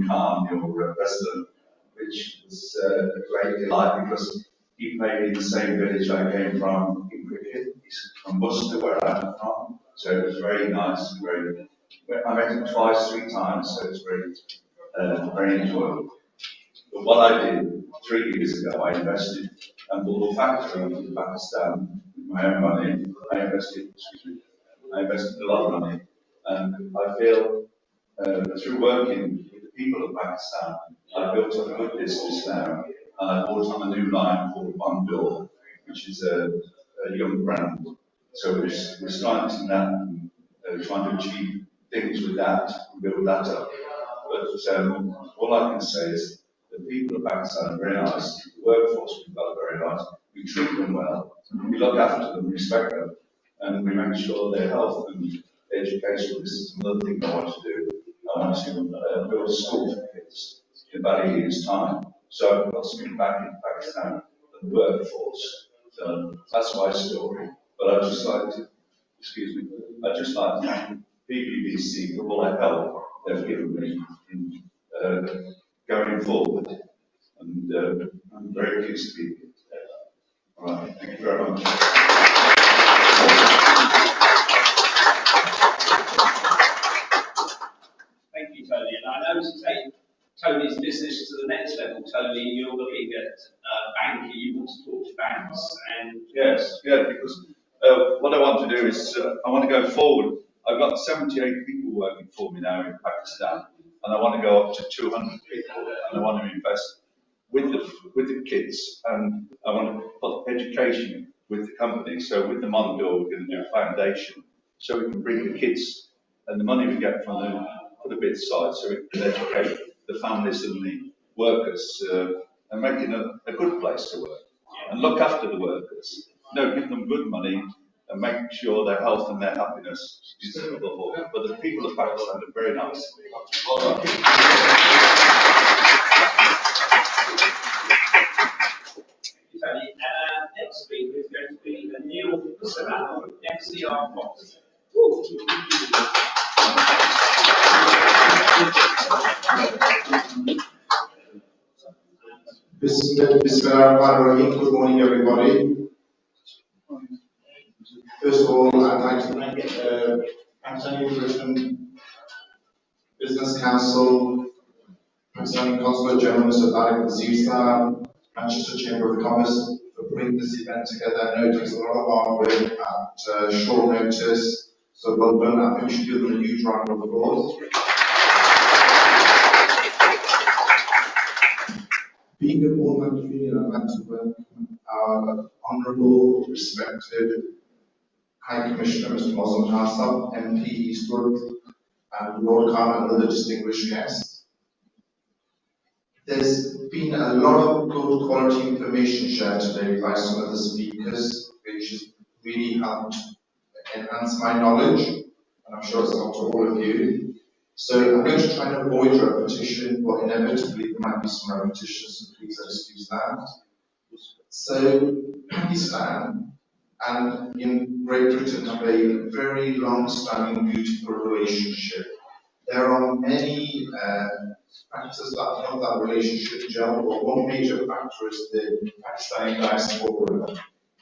Khan, your president, which was a great delight because he played in the same village I came from in cricket. He's from Worcester, where I'm from, so it was very nice and very. I met him twice, 3 times, so it was very enjoyable. But what I did 3 years ago, I invested and bought a factory in Pakistan with my own money. I invested a lot of money, and I feel through working with the people of Pakistan, I built up a good business now. I bought on a new line called One Door, which is a young brand. So we're starting that and trying to achieve things with that and build that up. But all I can say is the people of Pakistan are very nice. The workforce we've got are very nice. We treat them well. We look after them, respect them, and we make sure their health and education. This is another thing I want to do. I want to build a school for kids in about a year's time. So I've got something back in Pakistan and the workforce. So that's my story. But I'd just like to thank PPBC for all the help they've given me in going forward. And I'm very pleased to be here today. All right, thank you very much. Thank you, Tony. And I know to take Tony's business to the next level, Tony, you're looking at banking, you want to talk to banks. And Yes, because what I want to do is, I want to go forward. I've got 78 people working for me now in Pakistan, and I want to go up to 200 people, and I want to invest with the kids, and I want to put education with the company. So with the Mondor, we're going to do a foundation, so we can bring the kids and the money we get from them, put a bit aside, so we can educate the families and the workers, and make it a good place to work, and look after the workers. Give them good money and make sure their health and their happiness is above all. But the people of Pakistan are very nice. All right. Next speaker is going to be Neil Saran, FCR Fox. Bismillahirrahmanirrahim. Good morning, everybody. First of all, I'd like to thank Pakistani Christian Business Council, Pakistani Consulate General Mr. Tariq Azizah, Manchester Chamber of Commerce for putting this event together. I know it takes a lot of hard work at short notice, so well done. I think we should give them a huge round of applause. Being a born country, I'd like to welcome our honourable, respected High Commissioner, Mr. Mohsen Hassab, MP Eastwood, and Lord Khan and other distinguished guests. There's been a lot of good quality information shared today by some of the speakers, which has really helped enhance my knowledge, and I'm sure it's helped to all of you. So I'm going to try and avoid repetition, but inevitably there might be some repetition, so please excuse that. So Pakistan and in Great Britain have a very long-standing, beautiful relationship. There are many factors that help that relationship gel, but one major factor is the Pakistani diaspora.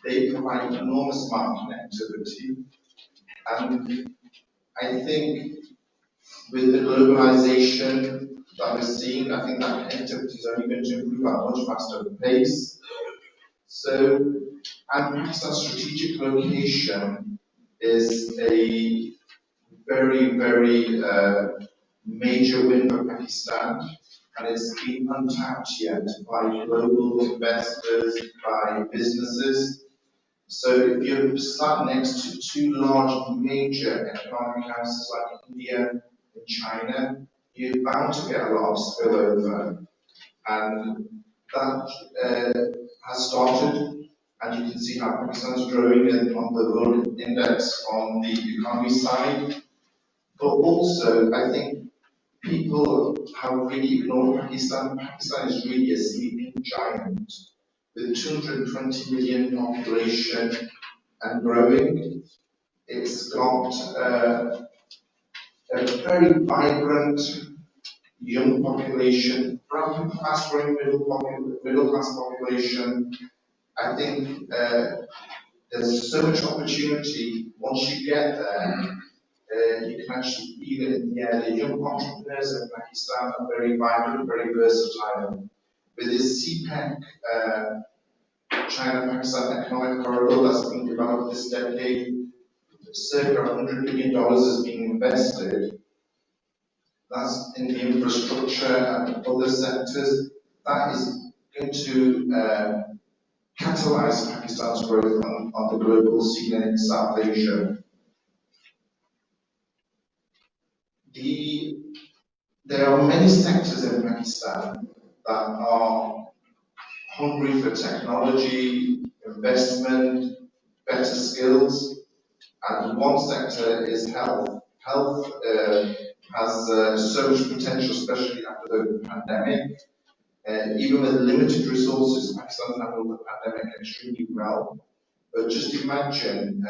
They provide enormous amount of connectivity, and I think with the globalization that we're seeing, I think that connectivity is only going to improve at a much faster pace. So, and Pakistan's strategic location is a very, very major win for Pakistan, and it's been untapped yet by global investors, by businesses. So if you're sat next to two large major economic houses like India and China, you're bound to get a lot of spillover. And that has started, and you can see how Pakistan is growing on the World Index on the economy side. But also, I think people have really ignored Pakistan. Pakistan is really a sleeping giant with 220 million population and growing. It's got a very vibrant young population, rapid fast-growing middle class population. I think there's so much opportunity once you get there. You can actually feel it in the air. The young entrepreneurs in Pakistan are very vibrant, very versatile. With this CPEC, China-Pakistan Economic Corridor that's being developed this decade, circa $100 billion is being invested. That's in the infrastructure and other sectors. That is going to catalyze Pakistan's growth on the global scene in South Asia. There are many sectors in Pakistan that are hungry for technology, investment, better skills, and one sector is health. Health has so much potential, especially after the pandemic. Even with limited resources, Pakistan handled the pandemic extremely well. But just imagine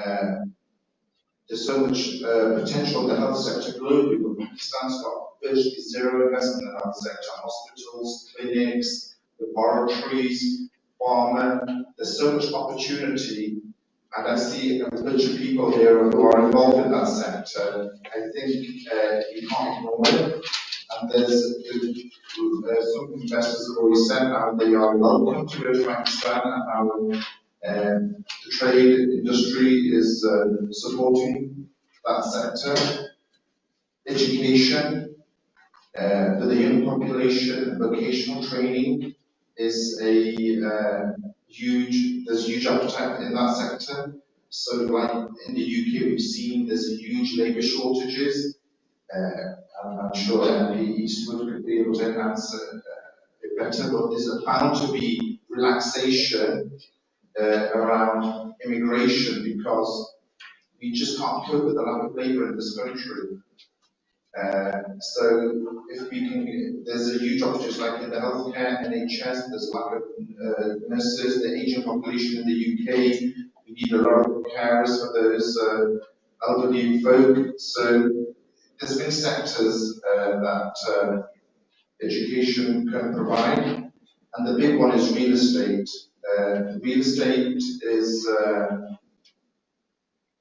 there's so much potential in the health sector globally, but Pakistan's got virtually zero investment in the health sector. Hospitals, clinics, laboratories, pharma, there's so much opportunity, and I see a bunch of people here who are involved in that sector. I think you can't ignore it. And there's some investors have already said how they are welcome to go to Pakistan and how the trade industry is supporting that sector. Education for the young population, vocational training is there's huge appetite in that sector. So like in the UK we've seen there's huge labour shortages. I'm sure MP Eastwood could be able to answer it better, but there's bound to be relaxation around immigration because we just can't cope with the lack of labour in this country. So if we can, there's a huge opportunity like in the healthcare, NHS, there's a lack of nurses, the aging population in the UK, we need a lot of carers for those elderly folk. So there's many sectors that education can provide, and the big one is real estate. Real estate is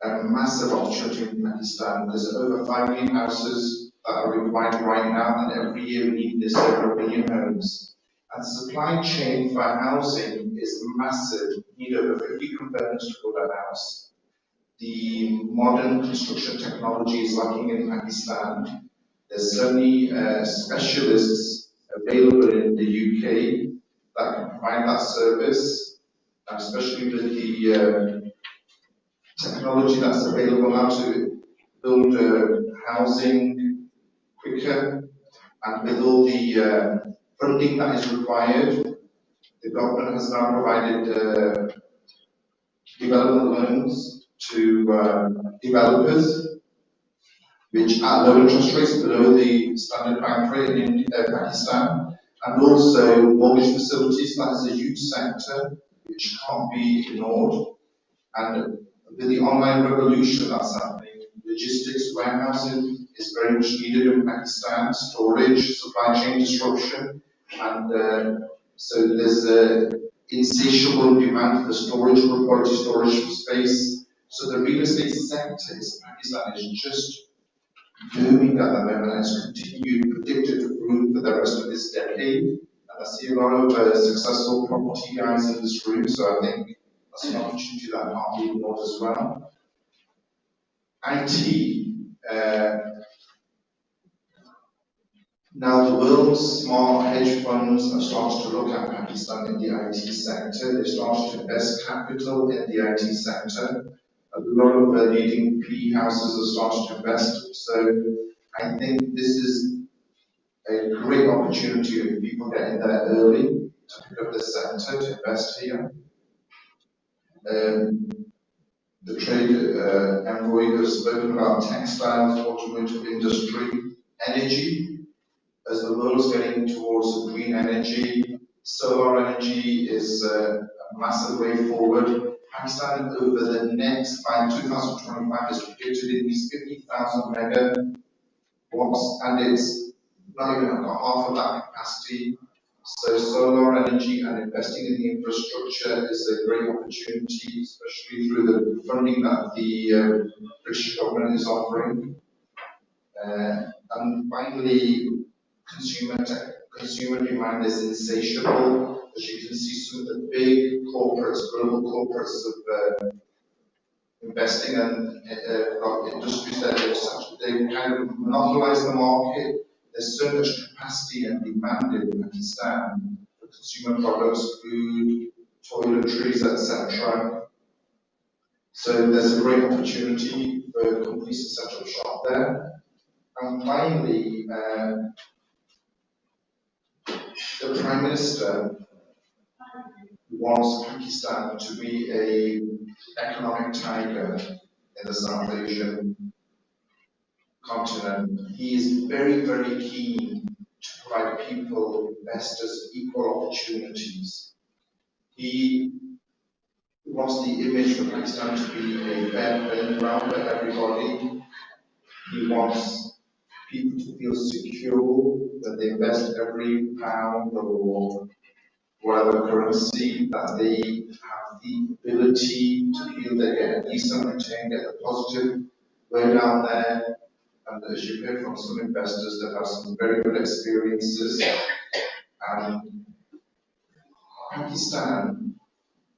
a massive opportunity in Pakistan. There's over 5 million houses that are required right now, and every year we need this over 1 billion homes. And the supply chain for housing is massive. You need over 50 components to build a house. The modern construction technology is lacking in Pakistan. There's so many specialists available in the UK that can provide that service, and especially with the technology that's available now to build housing quicker, and with all the funding that is required, the government has now provided development loans to developers, which are low interest rates below the standard bank rate in Pakistan, and also mortgage facilities. That is a huge sector which can't be ignored. And with the online revolution that's happening, logistics, warehousing is very much needed in Pakistan, storage, supply chain disruption, and so there's a insatiable demand for storage, for quality storage space. So the real estate sector in Pakistan is just booming at the moment, and it's predicted to boom for the rest of this decade. And I see a lot of successful property guys in this room, so I think that's an opportunity that can't be ignored as well. IT. Now the world's smart hedge funds have started to look at Pakistan in the IT sector. They've started to invest capital in the IT sector. A lot of leading PE houses have started to invest. So I think this is a great opportunity if people get in there early to pick up the sector, to invest here. The trade envoy has spoken about textiles, automotive industry, energy. As the world's getting towards green energy, solar energy is a massive way forward. Pakistan over the next, by 2025, is predicted it needs 50,000 megawatts, and it's not even got half of that capacity. So solar energy and investing in the infrastructure is a great opportunity, especially through the funding that the British government is offering. And finally, consumer demand is insatiable. As you can see, some of the big corporates, global corporates, of investing in industries that they've kind of monopolized the market. There's so much capacity and demand in Pakistan for consumer products, food, toiletries, etc. So there's a great opportunity for companies to set up shop there. And finally, the Prime Minister wants Pakistan to be an economic tiger in the South Asian continent. He is very, very keen to provide people, investors, equal opportunities. He wants the image for Pakistan to be a fair playing ground for everybody. He wants people to feel secure that they invest every pound or whatever currency, that they have the ability to feel they get a decent return, get a positive way down there. And as you heard from some investors, that have some very good experiences. And Pakistan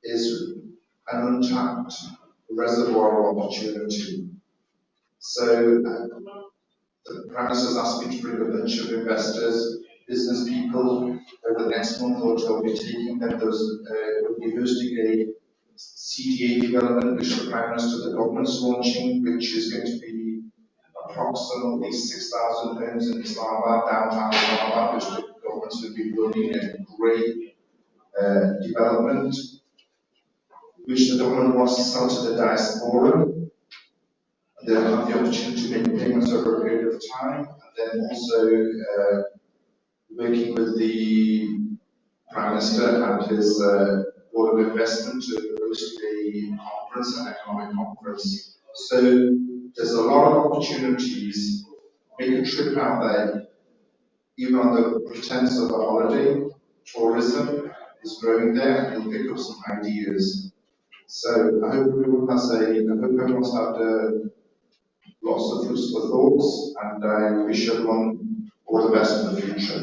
is an untapped reservoir of opportunity. So the Prime Minister has asked me to bring a bunch of investors, business people. Over the next month or so, I'll be taking them. We'll be hosting a CDA development, which the Prime Minister, the government's launching, which is going to be approximately 6,000 homes in Islamabad, downtown Islamabad, which the government will be building a great development, which the government wants to sell to the diaspora. They'll have the opportunity to make payments over a period of time, and then also working with the Prime Minister and his Board of Investment to host a conference, an economic conference. So there's a lot of opportunities. Make a trip out there, even on the pretense of a holiday. Tourism is growing there, and you'll pick up some ideas. So I hope everyone's had lots of useful thoughts, and I wish everyone all the best in the future.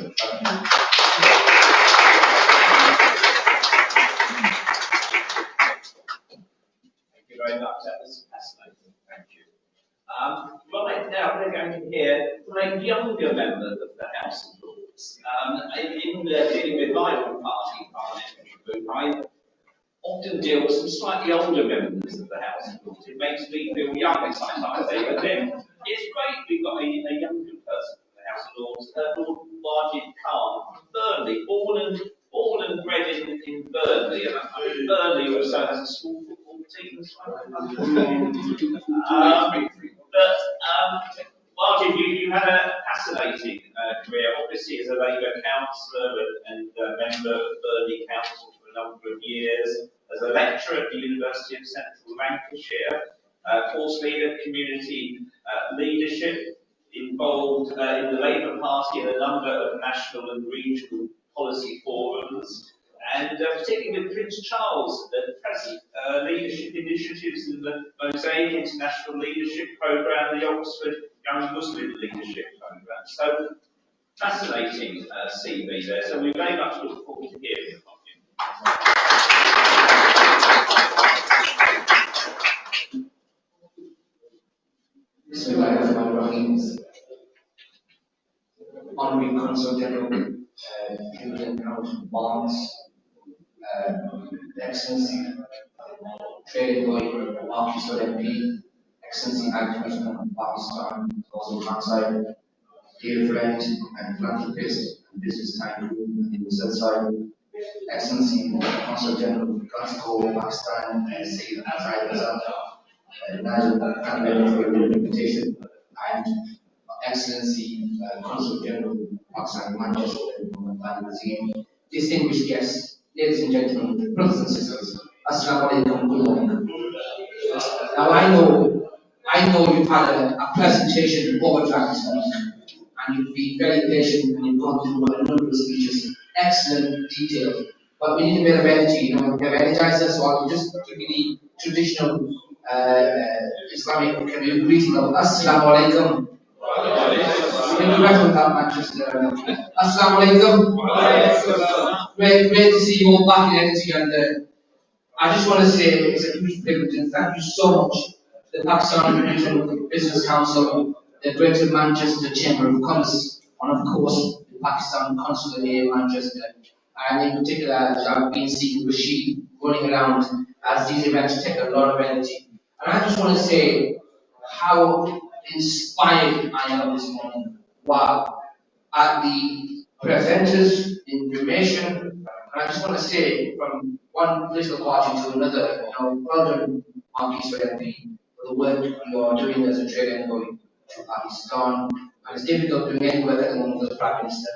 Thank you very much. That was fascinating. Thank you. Right now, we're going to hear from a younger member of the House of Lords. In dealing with my own party parliamentary group, I often deal with some slightly older members of the House of Lords. It makes me feel younger sometimes, even then. It's great we've got a younger person in the House of Lords, Lord Wajid Khan from Burnley, born and bred in Burnley, and I mean, Burnley also has a small football team as well. But councillor and member of Burnley Council for a number of years, as a lecturer at the University of Central Lancashire, course leader, community leadership, involved in the Labour Party in a number of national and regional policy forums, and particularly with Prince Charles at present, leadership initiatives in the Mosaic International Leadership Programme, the Oxford Young Muslim Leadership Programme. So, fascinating CV there, so we very much look forward to hearing from you. Bismillahirrahmanirrahim. Honorary Consul General, Julian Council Barnes, Excellency, Trade Lawyer, Pakistan MP, Excellency High Commissioner of Pakistan, also Consulate, dear friend and philanthropist and business tycoon in the Southside, Excellency Consul General of Consul Pakistan, and Sayyid Azad Nazir, thank you very much for your invitation, and Excellency Consul General of Pakistan, Majesty, and distinguished guests, ladies and gentlemen, brothers and sisters, Assalamu alaikum, good morning. Now I know you've had a presentation overdraft this week, and you've been very patient and you've gone through a number of speeches, excellent detail. But we need a bit of energy, we have energized us, so I'll just give you the traditional Islamic greeting of Assalamu alaikum. When you reckon that Manchester, Assalamu alaikum. Great to see you all back in energy, and I just want to say it's a huge privilege and thank you so much to the Pakistan Regional Business Council, the Greater Manchester Chamber of Commerce, and of course the Pakistan Consulate here in Manchester, and in particular as I've been seeing Rashid running around as these events take a lot of energy. And I just want to say how inspired I am this morning. Wow. At the presenters' information, and I just want to say from one political party to another, well done, Marquis MP, for the work you are doing as a trade envoy to Pakistan. And it's difficult doing any work at the moment as Prime Minister.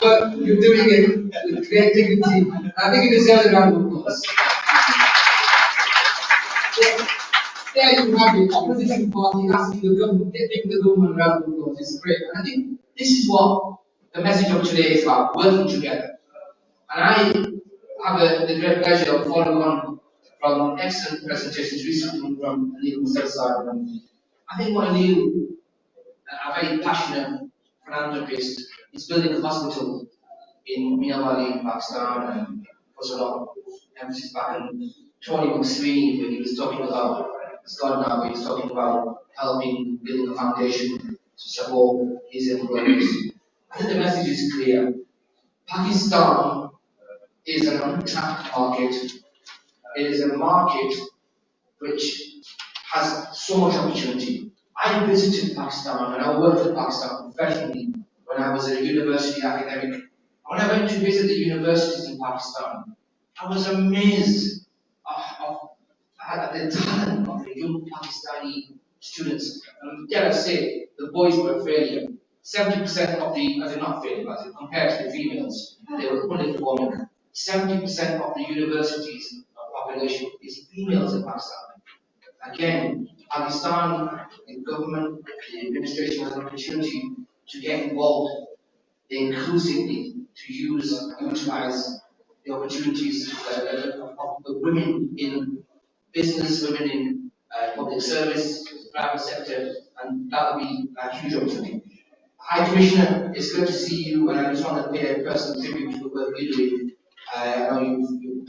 But you're doing it with great dignity. I think you deserve a round of applause. There you have it, opposition party asking the government, giving the government a round of applause. It's great. And I think this is what the message of today is about, working together. And I have the great pleasure of following on from excellent presentations recently from Anil Mustafa. I think what Anil, a very passionate philanthropist, is building a hospital in Myanmar, Pakistan, and puts a lot of emphasis back on Tony McSweeney when he was talking about Scott now, he was talking about helping build a foundation to support his employees. I think the message is clear. Pakistan is an untapped market. It is a market which has so much opportunity. I visited Pakistan and I worked in Pakistan professionally when I was a university academic. When I went to visit the universities in Pakistan, I was amazed at the talent of the young Pakistani students. Dare I say, the boys were failing. 70% of the, not failing, but compared to the females, they were underperforming. 70% of the universities population is females in Pakistan. Again, Pakistan, the government, the administration has an opportunity to get involved inclusively to utilize the opportunities of the women in business, women in public service, private sector, and that will be a huge opportunity. High Commissioner, it's good to see you, and I just want to pay a personal tribute to the work you're doing. I know you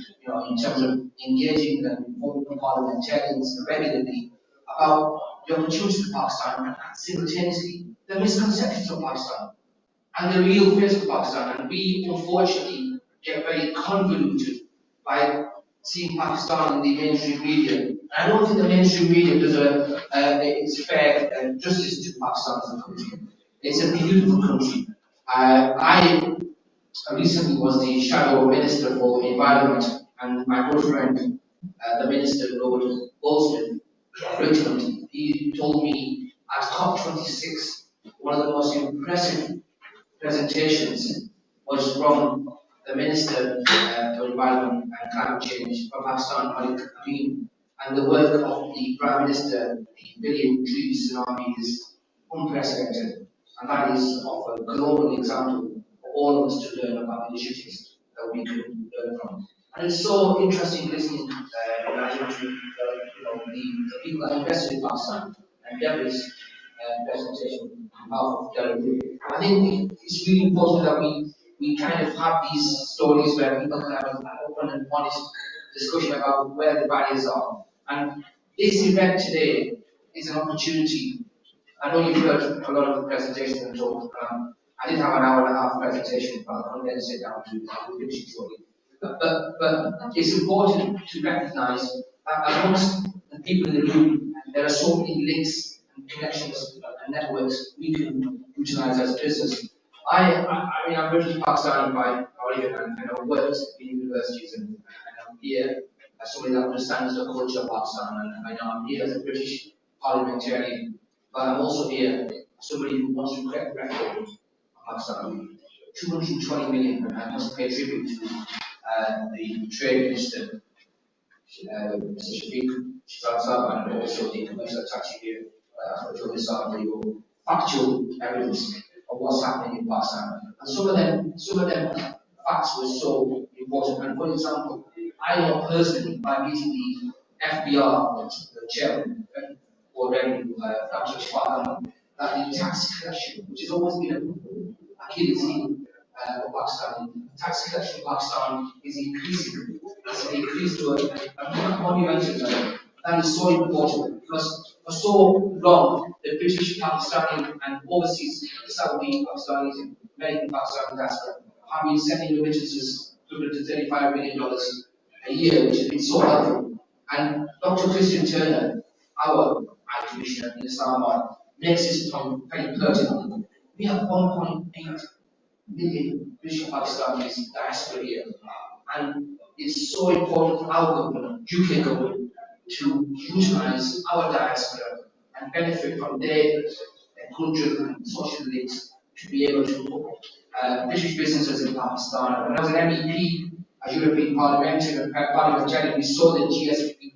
in terms of engaging and informing parliamentarians regularly about the opportunities of Pakistan and simultaneously the misconceptions of Pakistan and the real face of Pakistan. And we unfortunately get very convoluted by seeing Pakistan in the mainstream media. I don't think the mainstream media does it's fair justice to Pakistan as a country. It's a beautiful country. I recently was the shadow minister for the environment, and my good friend, the minister, Lord Goldsmith of Richmond, he told me at COP26, one of the most impressive presentations was from the Minister for Environment and Climate Change from Pakistan, Malik Amin, and the work of the Prime Minister, the Billion Trees Tsunami, is unprecedented, and that is of a global example for all of us to learn about initiatives that we can learn from. And it's so interesting listening to the people that invested in Pakistan and Deborah's presentation of Derek. I think it's really important that we kind of have these stories where people can have an open and honest discussion about where the barriers are. And this event today is an opportunity. I know you've heard a lot of the presentations and talk. I did have an hour and a half presentation, but I condensed it down to 50 shortly. But it's important to recognise that amongst the people in the room, there are so many links and connections and networks we can utilise as business. I mean, I'm British Pakistani by origin, and I've worked in universities, and I'm here as somebody that understands the culture of Pakistan, and I know I'm here as a British parliamentarian, but I'm also here as somebody who wants to correct the record of Pakistan. 220 million, and I must pay tribute to the Trade Minister, Mr. Shafiq Shahzad, and also the Commercial Secretary, for the factual evidence of what's happening in Pakistan. And some of them facts were so important. And for example, I know personally by meeting the FBR, the chairman, or revenue, that the tax collection, which has always been a Achilles heel of Pakistan, tax collection in Pakistan is increasing. It's increased to a monumental level. That is so important because for so long, the British, Pakistani, and overseas Saudi Pakistanis and American Pakistani diaspora have been sending remittances equivalent to $35 million a year, which has been so helpful. And Dr. Christian Turner, our High Commissioner in Islamabad, makes this point very pertinent. We have 1.8 million British Pakistanis diaspora here, and it's so important for our government, UK government, to utilise our diaspora and benefit from their cultural and social links to be able to put British businesses in Pakistan. When I was an MEP, a European parliamentarian, we saw the GSP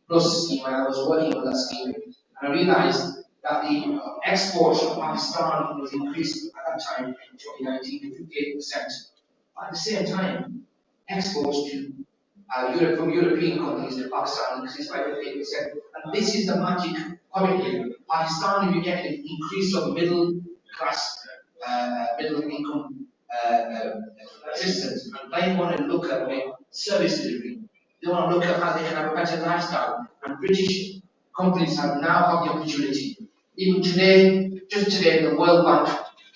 Plus scheme, and I was working on that scheme, and I realised that the exports from Pakistan was increased at that time in 2019 to 58%. At the same time, exports to Europe from European companies to Pakistan increased by 58%. And this is the magic point here. Pakistan will be getting an increase of middle class, middle income assistance. And they want to look at service delivery. They want to look at how they can have a better lifestyle. And British companies have now have the opportunity. Even today, just today, the World Bank,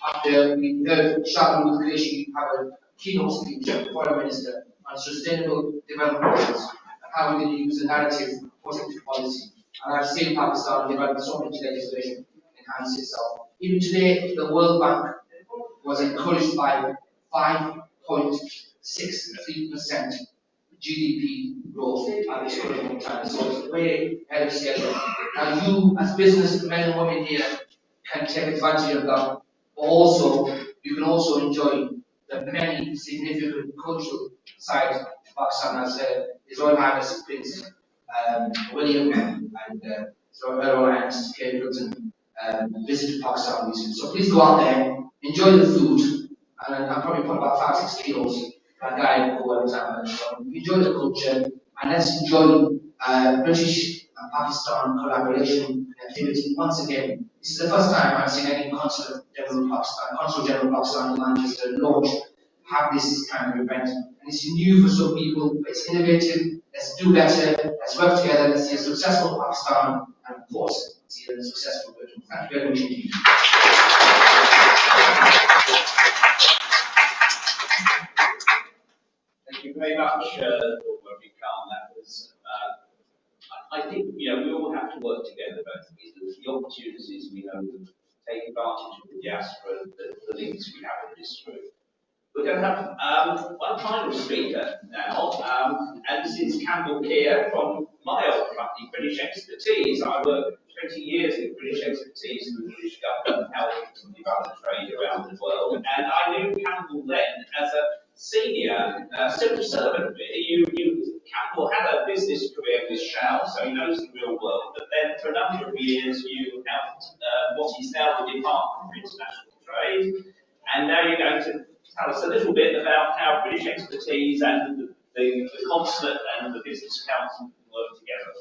after we heard Shah Rukh Qureshi have a keynote speech from the Foreign Minister on sustainable development goals and how we can use the narrative of positive policy. And I've seen Pakistan develop so much legislation enhance itself. Even today, the World Bank was encouraged by 5.63% GDP growth at this current time. So it's way ahead of schedule. Now you, as businessmen and women here, can take advantage of that. But also, you can also enjoy the many significant cultural sides of Pakistan, as His Royal Highness Prince William and His Royal Highness Kate Middleton visited Pakistan recently. So please go out there, enjoy the food, and I'll probably put about 5-6 kilos per guy go every time. Enjoy the culture, and let's enjoy British and Pakistan collaboration and activity. Once again, this is the first time I've seen any Consulate General Pakistan in Manchester launch have this kind of event. And it's new for some people, but it's innovative. Let's do better, let's work together, let's see a successful Pakistan, and of course, see a successful Britain. Thank you very much indeed. Thank you very much, Carl. That was, I think, we all have to work together, both because the opportunities we know to take advantage of the diaspora, the links we have in this group. We're going to have one final speaker now, and this is Campbell Keir from my old company, British Expertise. I worked 20 years in British British expertise in the British government, helping to develop trade around the world. And I knew Campbell then as a senior civil servant, really. Campbell had a business career with Shell, so he knows the real world. But then for a number of years, you helped what is now the Department for International Trade. And now you're going to tell us a little bit about how British expertise and the Consulate and the Business Council work together.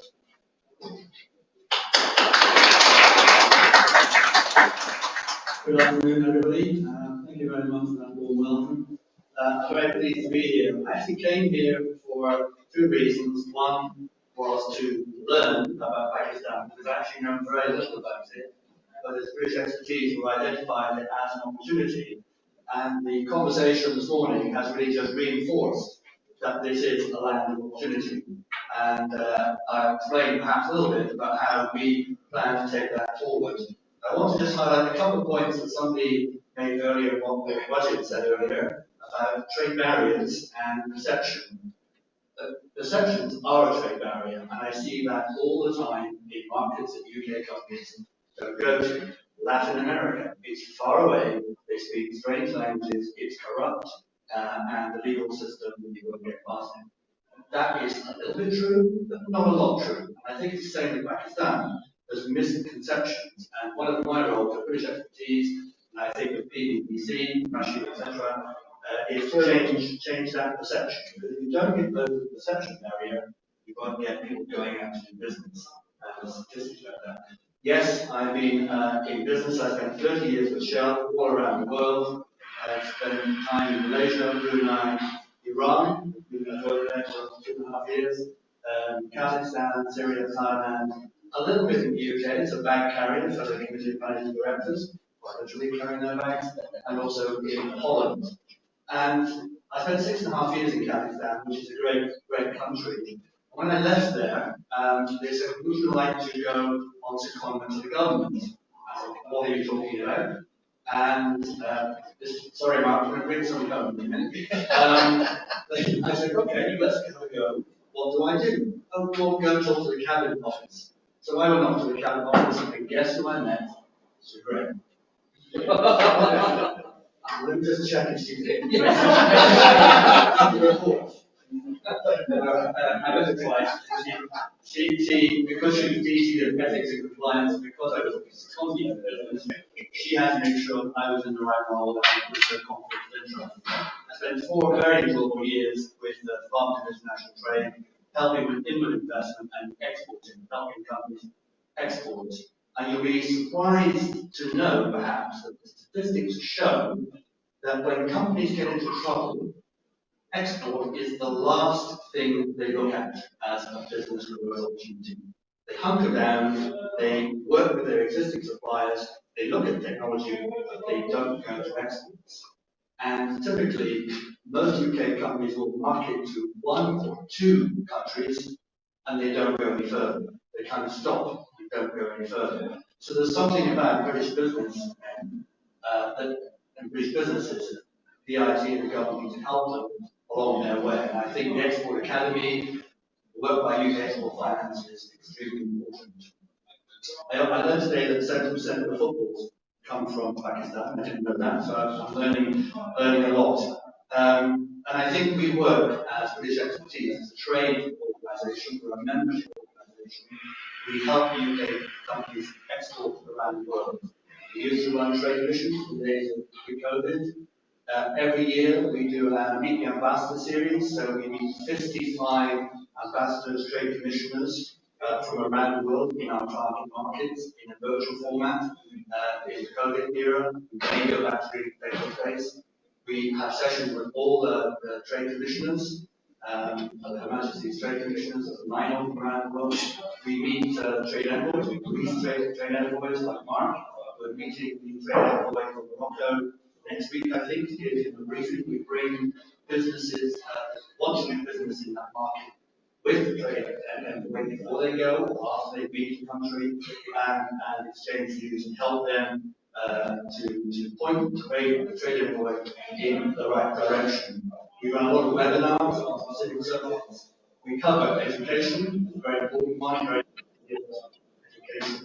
Good afternoon, everybody. Thank you very much for that warm welcome. I'm very pleased to be here. I actually came here for two reasons. One was to learn about Pakistan, because I actually know very little about it, but as British expertise, we identified it as an opportunity. And the conversation this morning has really just reinforced that this is a land of opportunity. And I'll explain perhaps a little bit about how we plan to take that forward. I want to just highlight a couple of points that somebody made earlier on what Budget said earlier about trade barriers and perception. Perceptions are a trade barrier, and I see that all the time in markets that UK companies don't go to. Latin America, it's far away, they speak strange languages, it's corrupt, and the legal system, you won't get past it. That is a little bit true, but not a lot true. And I think it's the same with Pakistan. There's misconceptions, and one of my roles with British expertise, and I think with PBBC, Rashid, etc., is to change that perception. Because if you don't get over the perception barrier, you won't get people going out to do business. And there's statistics about that. Yes, I've been in business. I spent 30 years with Shell all around the world. I've spent time in Malaysia, Brunei, Iran. I've worked there for 2.5 years. Kazakhstan, Syria, Thailand. A little bit in the UK. It's a bag carrier for the committee of managing directors, quite literally carrying their bags, and also in Holland. And I spent 6.5 years in Kazakhstan, which is a great country. When I left there, they said, would you like to go on secondment to the government? I said, what are you talking about? And, sorry Mark, I'm going to bring some home in a minute. I said, okay, let's have a go. What do I do? Oh, we'll go talk to the cabinet office. So I went off to the cabinet office, and guess who I met? Sugreg. Let me just check if she's in. I was twice. She, because she was DG of ethics and compliance, because I was seconded business, she had to make sure that I was in the right role and with the conflict of interest. I spent 4 very enjoyable years with the Department of International Trade, helping with inward investment and exporting, helping companies export. And you'll be surprised to know, perhaps, that the statistics show that when companies get into trouble, export is the last thing they look at as a business growth opportunity. They hunker down, they work with their existing suppliers, they look at technology, but they don't go to exports. And typically, most UK companies will market to 1 or 2 countries, and they don't go any further. They kind of stop and don't go any further. So there's something about British business and British businesses, the IT and the government to help them along their way. And I think the Export Academy, the work by UK Export Finance is extremely important. I learned today that 70% of the footballs come from Pakistan. I didn't know that, so I'm learning a lot. And I think we work as British expertise as a trade organisation or a membership organisation. We help UK companies export around the world. We used to run trade missions in the days of pre-COVID. Every year we do a Meet the Ambassador series, so we meet 55 ambassadors, trade commissioners from around the world in our target markets in a virtual format. In the COVID era, we may go back to face-to-face. We have sessions with all the trade commissioners, Her Majesty's trade commissioners, 9 of them around the world. We meet trade envoys, we release trade envoys like Mark. We're meeting the trade envoy from Morocco next week, I think, to give him a briefing. We bring businesses, want to do business in that market with the trade envoy before they go or after they leave the country, and exchange views and help them to point the trade envoy in the right direction. We run a lot of webinars on specific subjects. We cover education, a very important one, very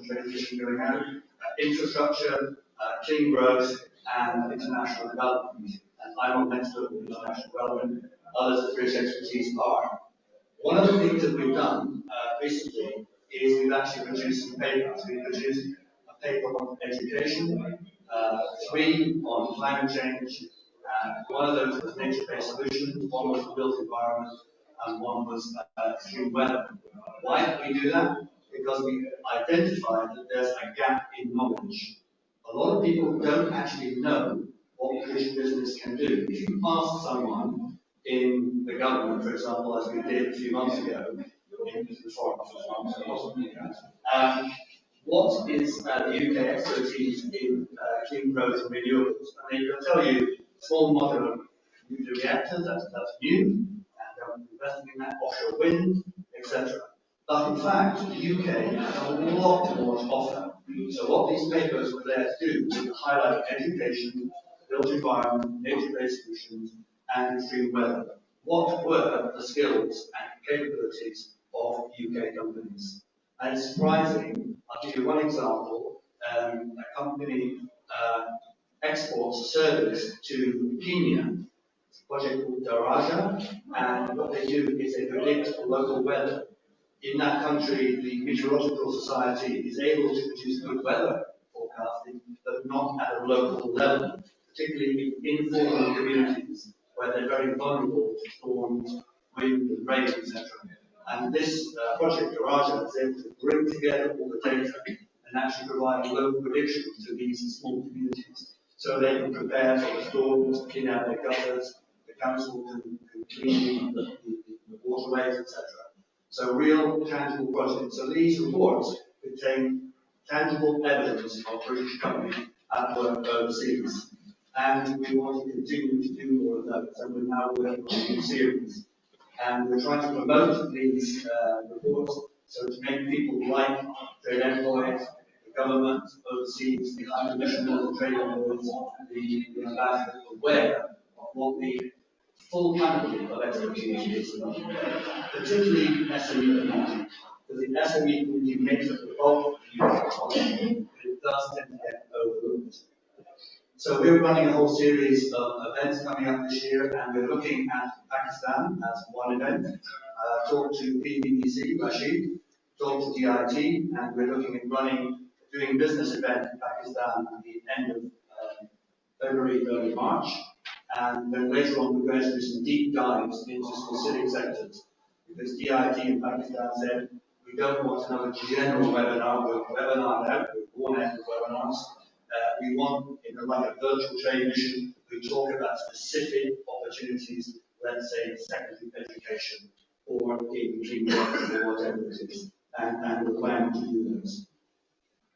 transition going on, infrastructure, clean growth, and international development. And I'm on next to international development, others of which expertise are. One of the things that we've done recently is we've actually produced some papers. We've produced a paper on education, 3 on climate change, one of those was nature-based solutions, one was the built environment, and one was extreme weather. Why did we do that? Because we identified that there's a gap in knowledge. A lot of people don't actually know what British business can do. If you ask someone in the government, for example, as we did a few months ago, in the foreign office, what is the UK expertise in clean growth and renewables? And they will tell you small modular nuclear reactors, that's new, and they're investing in that, offshore wind, etc. But in fact, the UK has a lot more to offer. So what these papers were there to do was to highlight education, built environment, nature-based solutions, and extreme weather. What were the skills and capabilities of UK companies? And it's surprising. I'll give you one example. A company exports a service to Kenya. It's a project called Daraja, and what they do is they predict local weather. In that country, the Meteorological Society is able to produce good weather forecasting, but not at a local level, particularly in informal communities where they're very vulnerable to storms, wind, and rain, etc. And this project, Daraja, is able to bring together all the data and actually provide local predictions to these small communities. So they can prepare for the storms, clean out their gutters, the council can clean the waterways, etc. So real tangible projects. So these reports contain tangible evidence of British companies at work overseas. And we want to continue to do more of that. So we're now working on a new series. And we're trying to promote these reports so to make people like trade envoys, the government overseas, the high commissioners, the trade envoys, the ambassadors aware of what the full panoply of expertise is, particularly SME community, because the SME community makes up the bulk of the UK economy, but it does tend to get overlooked. So we're running a whole series of events coming up this year, and we're looking at Pakistan as one event. Talk to PBBC, Rashid, talk to DIT, and we're looking at doing a business event in Pakistan at the end of February, early March. And then later on, we're going to do some deep dives into specific sectors, because DIT in Pakistan said, we don't want another general webinar, we're born out of webinars. We want, like a virtual trade mission, we talk about specific opportunities, let's say secondary education, or in clean work, or whatever it is, and the plan to do those.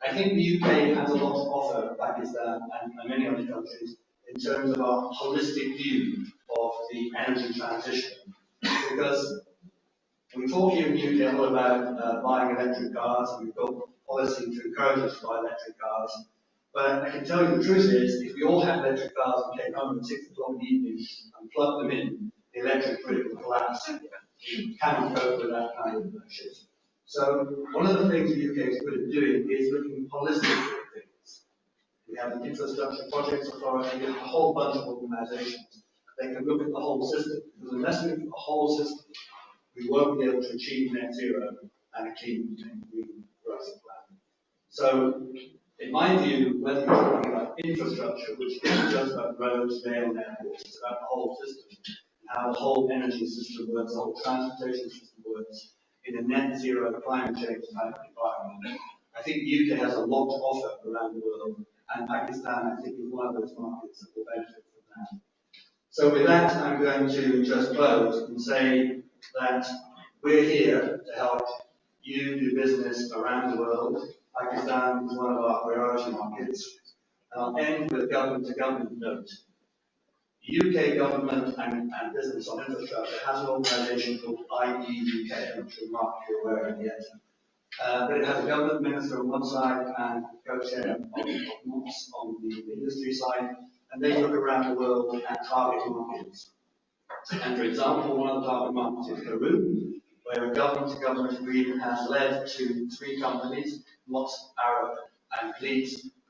I think the UK has a lot to offer Pakistan and many other countries in terms of our holistic view of the energy transition. Because we talk here in the UK a lot about buying electric cars, and we've got policy to encourage us to buy electric cars. But I can tell you the truth is, if we all had electric cars and came home at 6 o'clock in the evening and plugged them in, the electric grid would collapse. We cannot cope with that kind of shift. So one of the things the UK is good at doing is looking holistically at things. We have the Infrastructure Projects Authority, we have a whole bunch of organisations. They can look at the whole system, because unless we look at the whole system, we won't be able to achieve net zero and a clean green growth plan. So, in my view, whether you're talking about infrastructure, which isn't just about roads, rail, and airports, it's about the whole system, and how the whole energy system works, the whole transportation system works, in a net zero climate change type of environment. I think the UK has a lot to offer around the world, and Pakistan, I think, is one of those markets that will benefit from that. So with that, I'm going to just close and say that we're here to help you do business around the world. Pakistan is one of our priority markets. And I'll end with a government-to-government note. The UK government and business on infrastructure has an organisation called IEUK, I'm sure Mark you're aware of it yet. But it has a government minister on one side and co-chair of MOPS on the industry side, and they look around the world at target markets. And for example, one of the target markets is Peru, where a government-to-government agreement has led to 3 companies not Arab, and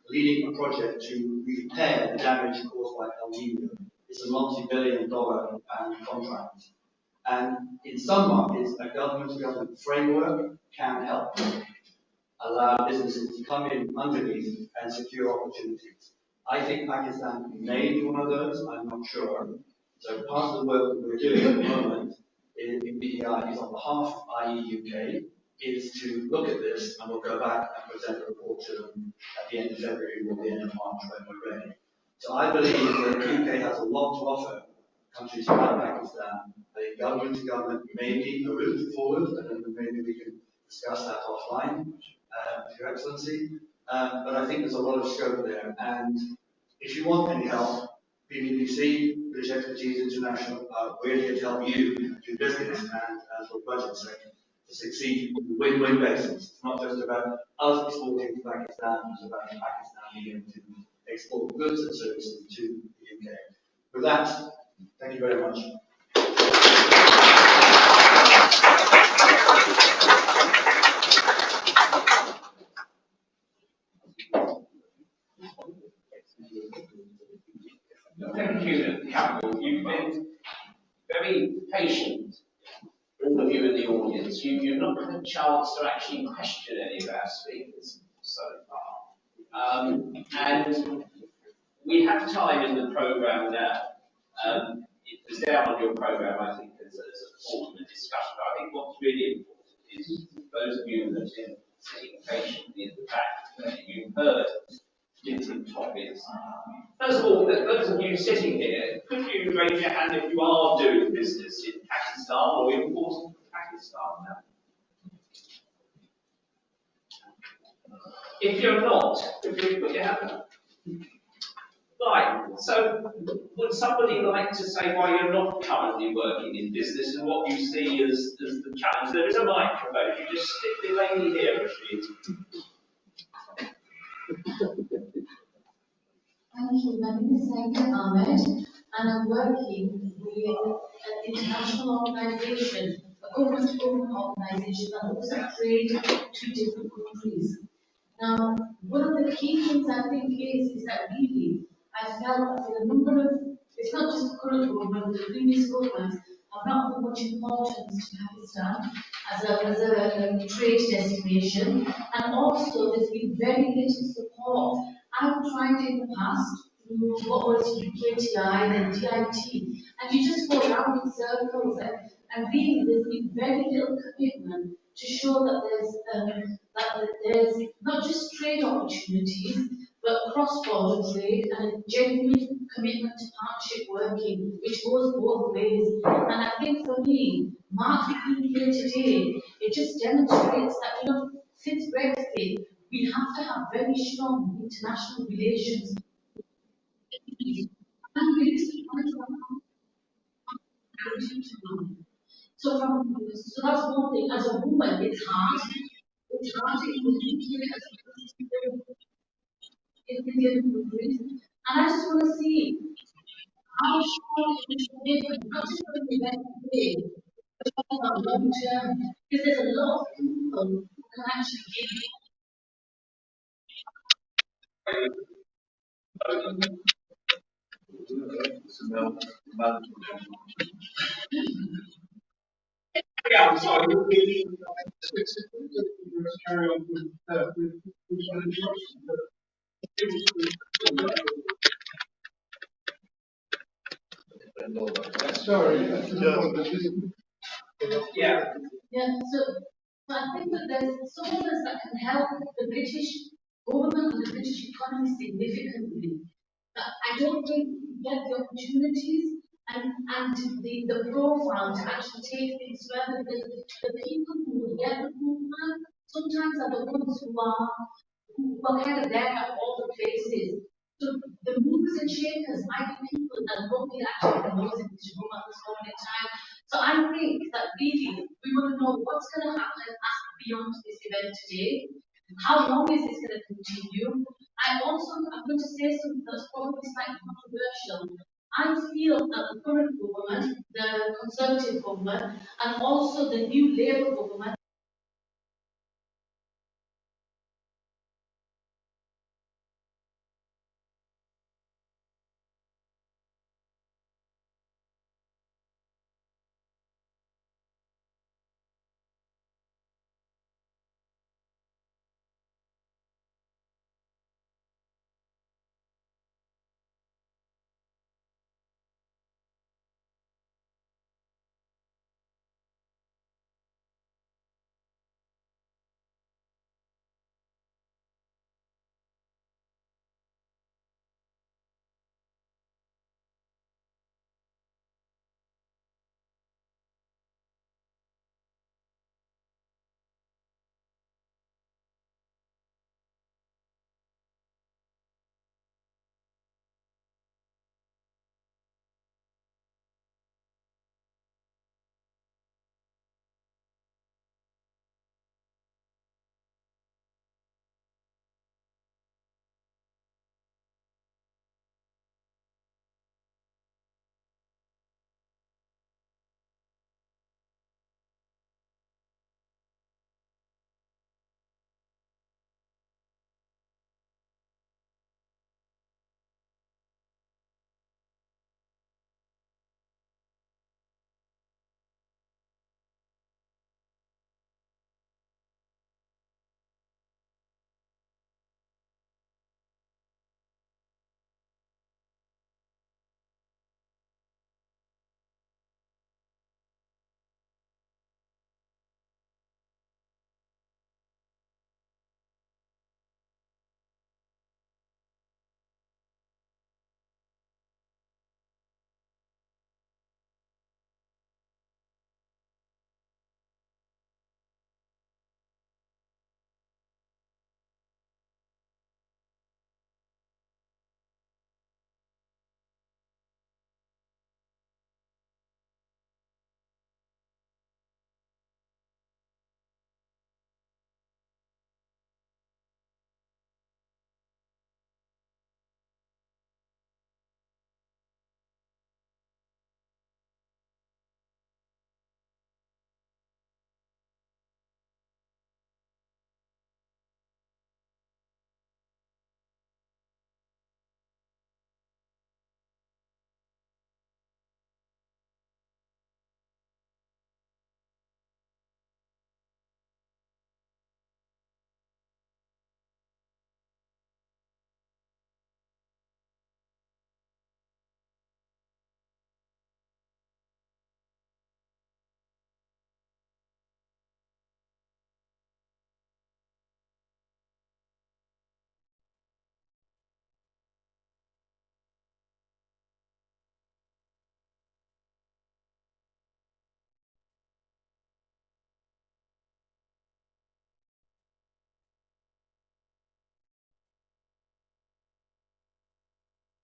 leading a project to repair the damage caused by El Nino. It's a multi-billion-dollar contract. And in some markets, a government-to-government framework can help allow businesses to come in underneath and secure opportunities. I think Pakistan may be one of those, I'm not sure. So part of the work that we're doing at the moment in BEI is on behalf of IE UK, is to look at this, and we'll go back and present a report to them at the end of February or the end of March when we're ready. So I believe that the UK has a lot to offer countries like Pakistan. A government to government may be a route forward, and then maybe we can discuss that offline, Your Excellency. But I think there's a lot of scope there. And if you want any help, PwC, British Expertise International, are really here to help you do business and for budget sake to succeed in win-win basis. It's not just about us exporting to Pakistan, it's about Pakistan being able to export goods and services to the UK. With that, thank you very much. Thank you, Campbell. You've been very patient, all of you in the audience. You've not had a chance to actually question any of our speakers so far. And we have time in the programme now. It was down on your programme, I think, as a form of discussion. But I think what's really important is those of you that have been sitting patiently in the back, you've heard different topics. First of all, those of you sitting here, could you raise your hand if you are doing business in Pakistan or importing from Pakistan now? If you're not, could you put your hand up? Right, so would somebody like to say why you're not currently working in business and what you see as the challenge? There is a microphone, you just stick the lady here, Rashid. Thank you. My name is Saika Ahmed, and I'm working with an international organization, a government-owned organization that looks at trade to different countries. Now, one of the key things I think is that really, I felt that for a number of, it's not just the current government, but the previous governments have not put much importance to Pakistan as a trade destination, and also there's been very little support. I've tried in the past through what was UKTI and DIT, and you just go around in circles, and really there's been very little commitment to show that there's not just trade opportunities, but cross-border trade and a genuine commitment to partnership working, which goes both ways. And I think for me, Mark being here today, it just demonstrates that, since Brexit, we have to have very strong international relations. So that's one thing. As a woman, it's hard. It's hard to communicate in Indian countries. And I just want to see how strong it is different, not just for the event today, but about long term. Because there's a lot of people who can actually give. Yeah, I'm sorry. Carry on with sorry. Yeah. Yeah, so I think that there's some of us that can help the British government and the British economy significantly. But I don't think we get the opportunities and the profile to actually take things further, because the people who will get the movement sometimes are the ones who are kind of there at all the places. So the movers and shakers might be people that nobody actually knows in this room at this moment in time. So I think that really we want to know what's going to happen beyond this event today. How long is this going to continue? I'm going to say something that's probably slightly controversial. I feel that the current government, the Conservative government, and also the new Labour government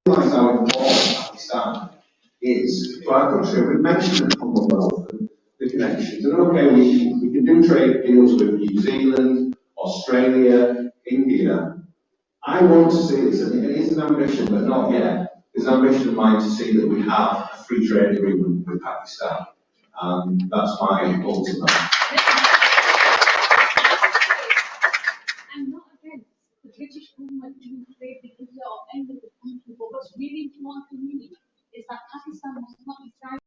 realise how important Pakistan is to our country. We mentioned the Commonwealth and the connections. And okay, we can do trade deals with New Zealand, Australia, India. I want to see this, and it is an ambition, but not yet. It's an ambition of mine to see that we have a free trade agreement with Pakistan. That's my ultimate. I'm not against the British government doing trade with India or any of the country, but what's really important to me is that Pakistan must not be trying.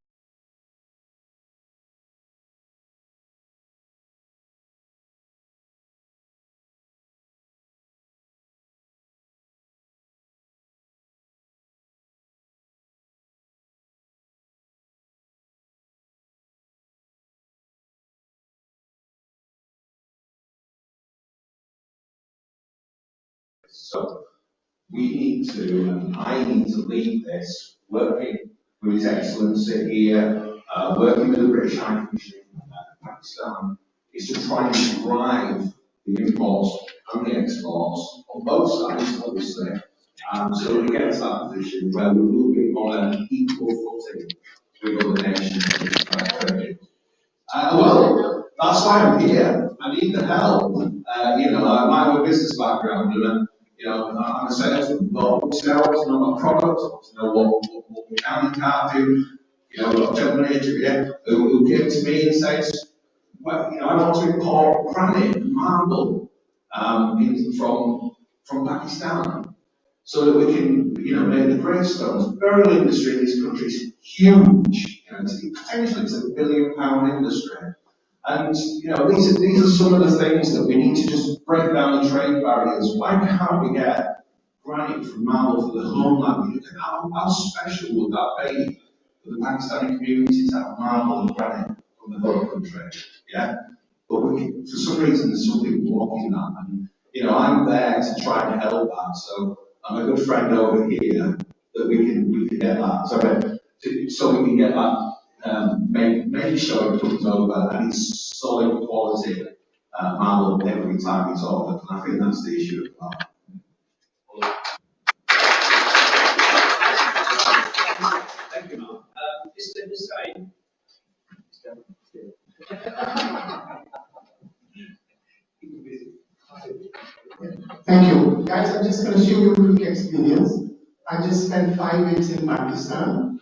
So we need to, and I need to lead this, working with His Excellency here, working with the British High Commission in Pakistan, is to try and drive the imports and the exports on both sides, obviously, so we get to that position where we will be on an equal footing with other nations. Well, that's why I'm here. I need the help. I might have a business background, and I'm a salesman, but I want to know my product, I want to know what we can and can't do. We've got a gentleman here today who came to me and says, well, I want to import granite and marble from Pakistan so that we can, make the gravestones. The burial industry in this country is huge. Potentially it's £1 billion industry. And, these are some of the things that we need to just break down the trade barriers. Why can't we get granite from marble for the homeland? How special would that be for the Pakistani community to have marble and granite from the whole country? Yeah? But for some reason, there's something blocking that. And, I'm there to try and help that. So I'm a good friend over here that we can get that. So we can get that. Make sure it comes over and it's solid quality marble every time it's ordered. And I think that's the issue as well. Thank you, Mark. Mr. Hussain. Thank you. Guys, I'm just going to share you a quick experience. I just spent 5 weeks in Pakistan,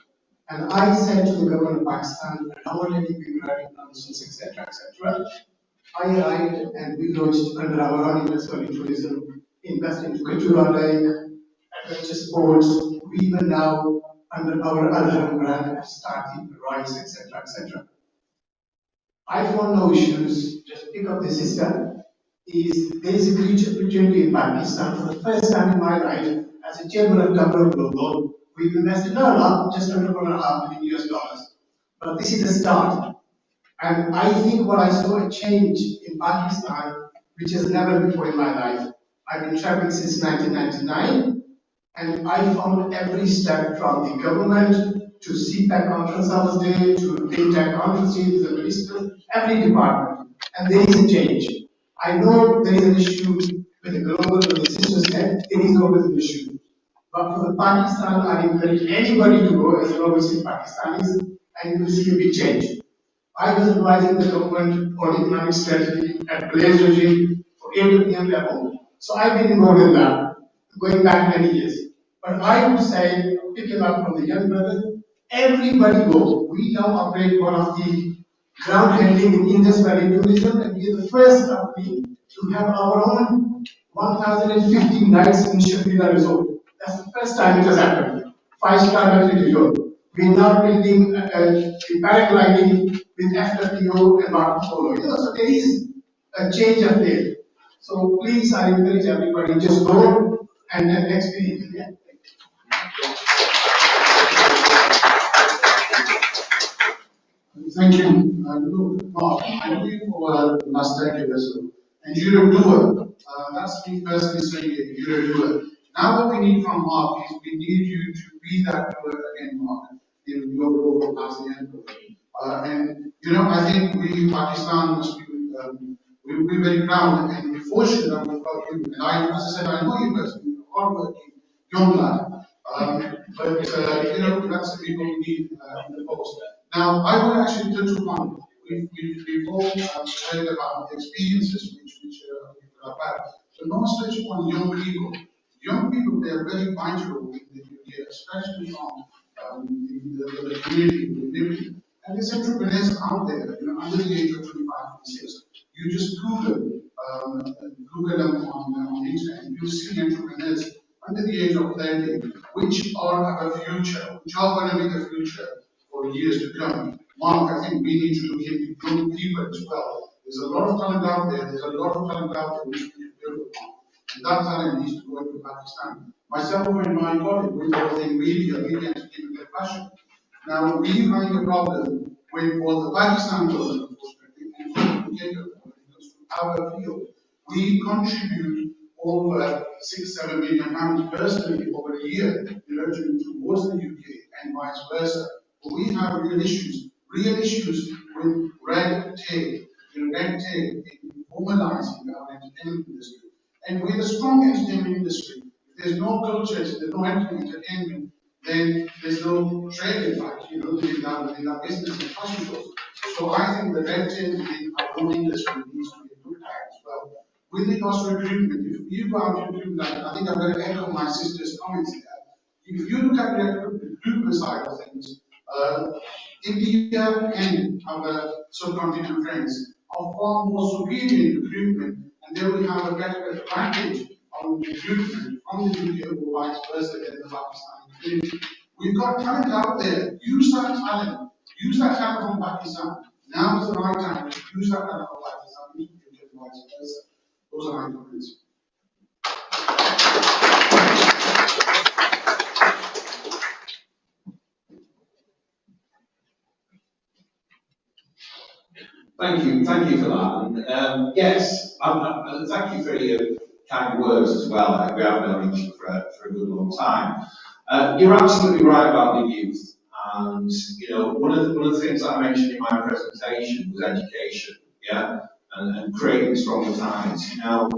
and I said to the government of Pakistan, how are you regarding councils, etc., etc. I arrived and we launched under our own investment in tourism, invest into Katura Lake, adventure sports. We even now, under our other brand, have started rice, etc., etc. I found no issues, just pick up the system. There is a huge opportunity in Pakistan for the first time in my life as a chairman of Government Global. We've invested just under $1.5 million US. But this is a start. And I think what I saw a change in Pakistan, which has never before in my life. I've been traveling since 1999, and I found every step from the government to CPAC conference I was there, to INTAC conferences, the minister, every department. And there is a change. I know there is an issue with the global, with the sister state, there is always an issue. But for the Pakistan, I encourage anybody to go as long as it's Pakistanis, and you will see a big change. I was advising the government on economic strategy at Blaise regime for European level. So I've been involved in that, going back many years. But I would say, picking up from the young brothers, everybody go. We now operate one of the ground handling in Indus Valley tourism, and we are the first company to have our own 1,050 nights in Shafila Resort. That's the first time it has happened. 5-star luxury resort. We are now building paragliding with FWO and Marco Polo. So there is a change up there. So please, I encourage everybody, just go and experience it. Thank you. Mark, I know you for the last decade or so, and you're a doer. That's me personally saying it, you're a doer. Now what we need from Mark is we need you to be that doer again, Mark, in your role as the envoy. And I think we, Pakistan, must be, we'll be very proud and fortunate about you. And as I said, I know you personally, you're a hardworking young lad. That's the people we need in the post. Now, I will actually touch upon, we've all heard about the experiences which people have had, but not touch upon young people. Young people, they are very vital in the UK, especially from the community we live in. And there's entrepreneurs out there, under the age of 25, 26. You just Google them on the internet, and you'll see entrepreneurs under the age of 30, which are have a future, which are going to be the future for years to come. Mark, I think we need to look into young people as well. There's a lot of talent out there, which we can build upon. And that talent needs to go into Pakistan. Myself and my colleague, we both in media entertainment and fashion. Now, we find a problem with what the Pakistan government, because our field, we contribute over 6-7 million pounds personally over a year towards the UK and vice versa. But we have real issues with red tape, in formalizing our entertainment industry. And with a strong entertainment industry, if there's no culture, if there's no entertainment, then there's no trade, in fact, within our business and fashion shows. So I think the red tape in our own industry needs to be looked at as well. With regards to recruitment, if you go out to recruitment, I think I'm going to echo my sister's comments here. If you look at the recruitment side of things, India and our subcontinent friends are far more superior in recruitment, and they will have a better advantage on recruitment from the UK or vice versa than the Pakistani community. We've got talent out there. Use that talent. Use that talent from Pakistan. Now is the right time to use that talent from Pakistan and vice versa. Those are my comments. Thank you for that. And, yes, thank you for your kind words as well. We haven't known each other for a good long time. You're absolutely right about the youth. And one of the things that I mentioned in my presentation was education, and creating stronger ties. Now,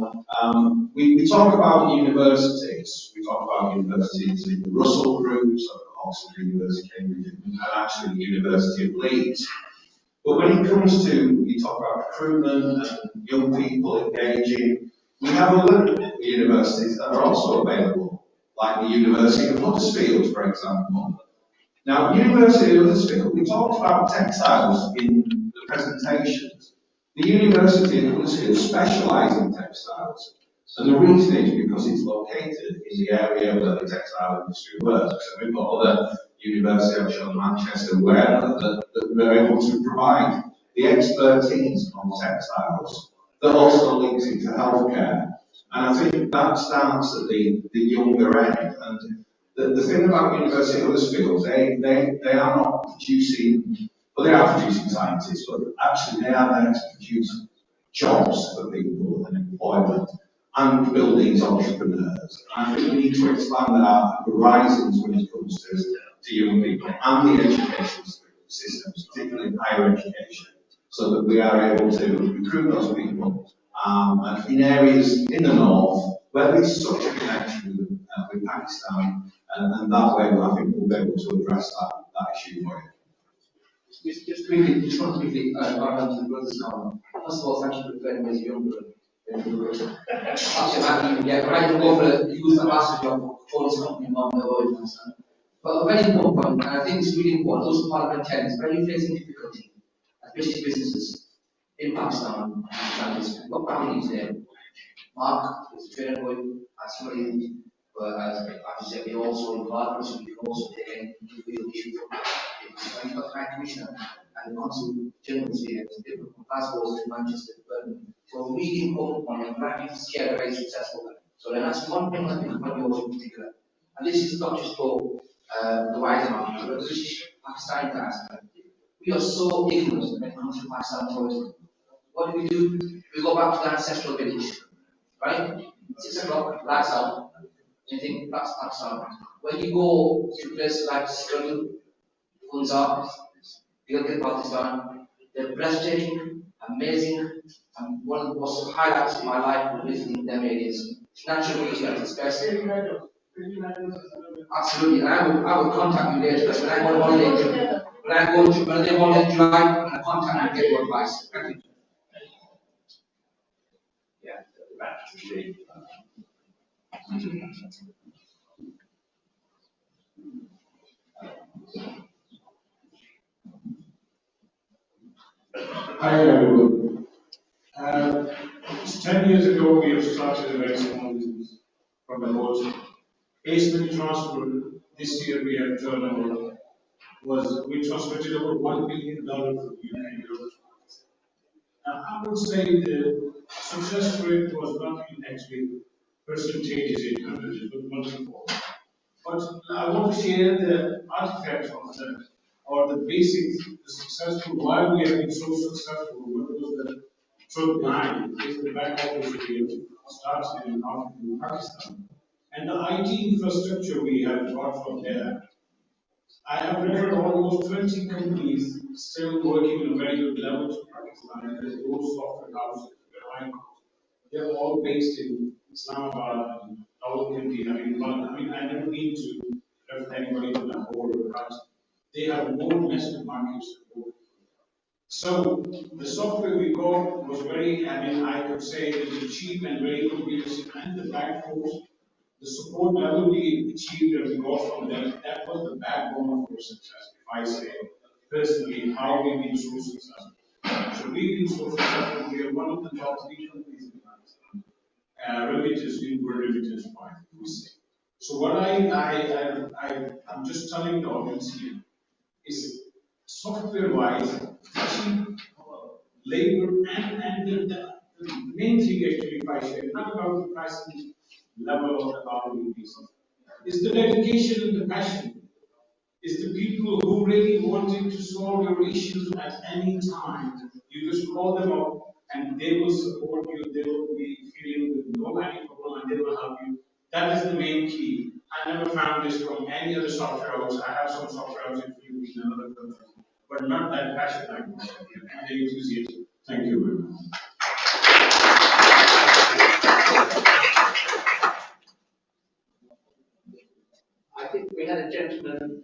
we talk about universities. We talk about universities in the Russell Group, so Oxford University, Cambridge, and actually the University of Leeds. But when it comes to, you talk about recruitment and young people engaging, we have other universities that are also available, like the University of Huddersfield, for example. Now, University of Huddersfield, we talked about textiles in the presentations. The University of Huddersfield specialises in textiles. And the reason is because it's located in the area where the textile industry works. So we've got other universities, I'm sure Manchester, wherever, that we're able to provide the expertise on textiles that also links into healthcare. And I think that starts at the younger end. And the thing about University of Huddersfield, they are not producing, well, they are producing scientists, but actually they are there to produce jobs for people and employment and build these entrepreneurs. I think we need to expand our horizons when it comes to young people and the education systems, particularly in higher education, so that we are able to recruit those people. And in areas in the north where there's such a connection with Pakistan, and that way I think we'll be able to address that issue for you. Just quickly, just want to quickly add on to the brother's comment. First of all, thank you for referring me as younger. Actually, I can go for a youth ambassador job for this company on the road. But a very important point, and I think it's really important, those parliamentarians, when you're facing difficulty as British businesses in Pakistan, we've got families there. Mark is a trainer boy, as somebody, as you said, we also partners, we can also take any individual issue from you've got the High Commissioner and the Consulate General here, different passports in Manchester, Birmingham. So really important one, and practice is here very successful. So then that's one thing I think about yours in particular. And this is not just for the wider market, but the British Pakistani diaspora. We are so ignorant when it comes to Pakistan tourism. What do? We go back to the ancestral village, right? 6 o'clock, lights out. You think that's Pakistan. When you go to places like Struggle, Punjab, Pakistan, they're breathtaking, amazing, and one of the most highlights of my life was visiting them areas. It's natural beauty at its best. Absolutely, and I will contact you later, when I go on holiday, when I go to, when they holiday in July, I'm gonna contact you and get your advice. Thank you. Yeah, back to the. Hi everyone. 10 years ago, we have started a very small business from the boat. Basement transfer, this year we have turnover, we transferred over $1 billion from UK and Europe. Now, I would say the success rate was not in actually percentages in hundreds, but multiple. But I want to share the artifact of the, or the basics, the successful, why we have been so successful, what was the truth line, is the back office we started in Pakistan. And the IT infrastructure we have got from there. I have referred almost 20 companies still working on a very good level to Pakistan, and those software houses, they're all based in Islamabad and Rawalpindi. I never need to refer anybody to Lahore, but they have more massive markets to go. So the software we got was very, I could say it was cheap and very good use, and the backbone, the support level we achieved and we got from them, that was the backbone of our success. If I say personally, how we've been so successful. So we've been so successful, we are one of the top 3 companies in Pakistan. Remitters, we were remitters point, we say. So what I'm just telling the audience here is software-wise, cheap labor and the main thing actually, if I share, not about the pricing level of the hourly business, is the dedication and the passion. Is the people who really wanted to solve your issues at any time. You just call them up and they will support you, they will be feeling with no any problem and they will help you. That is the main key. I never found this from any other software house. I have some software house in Philippines and other countries, but not that passion like this and the enthusiasm. Thank you very much. I think we had a gentleman.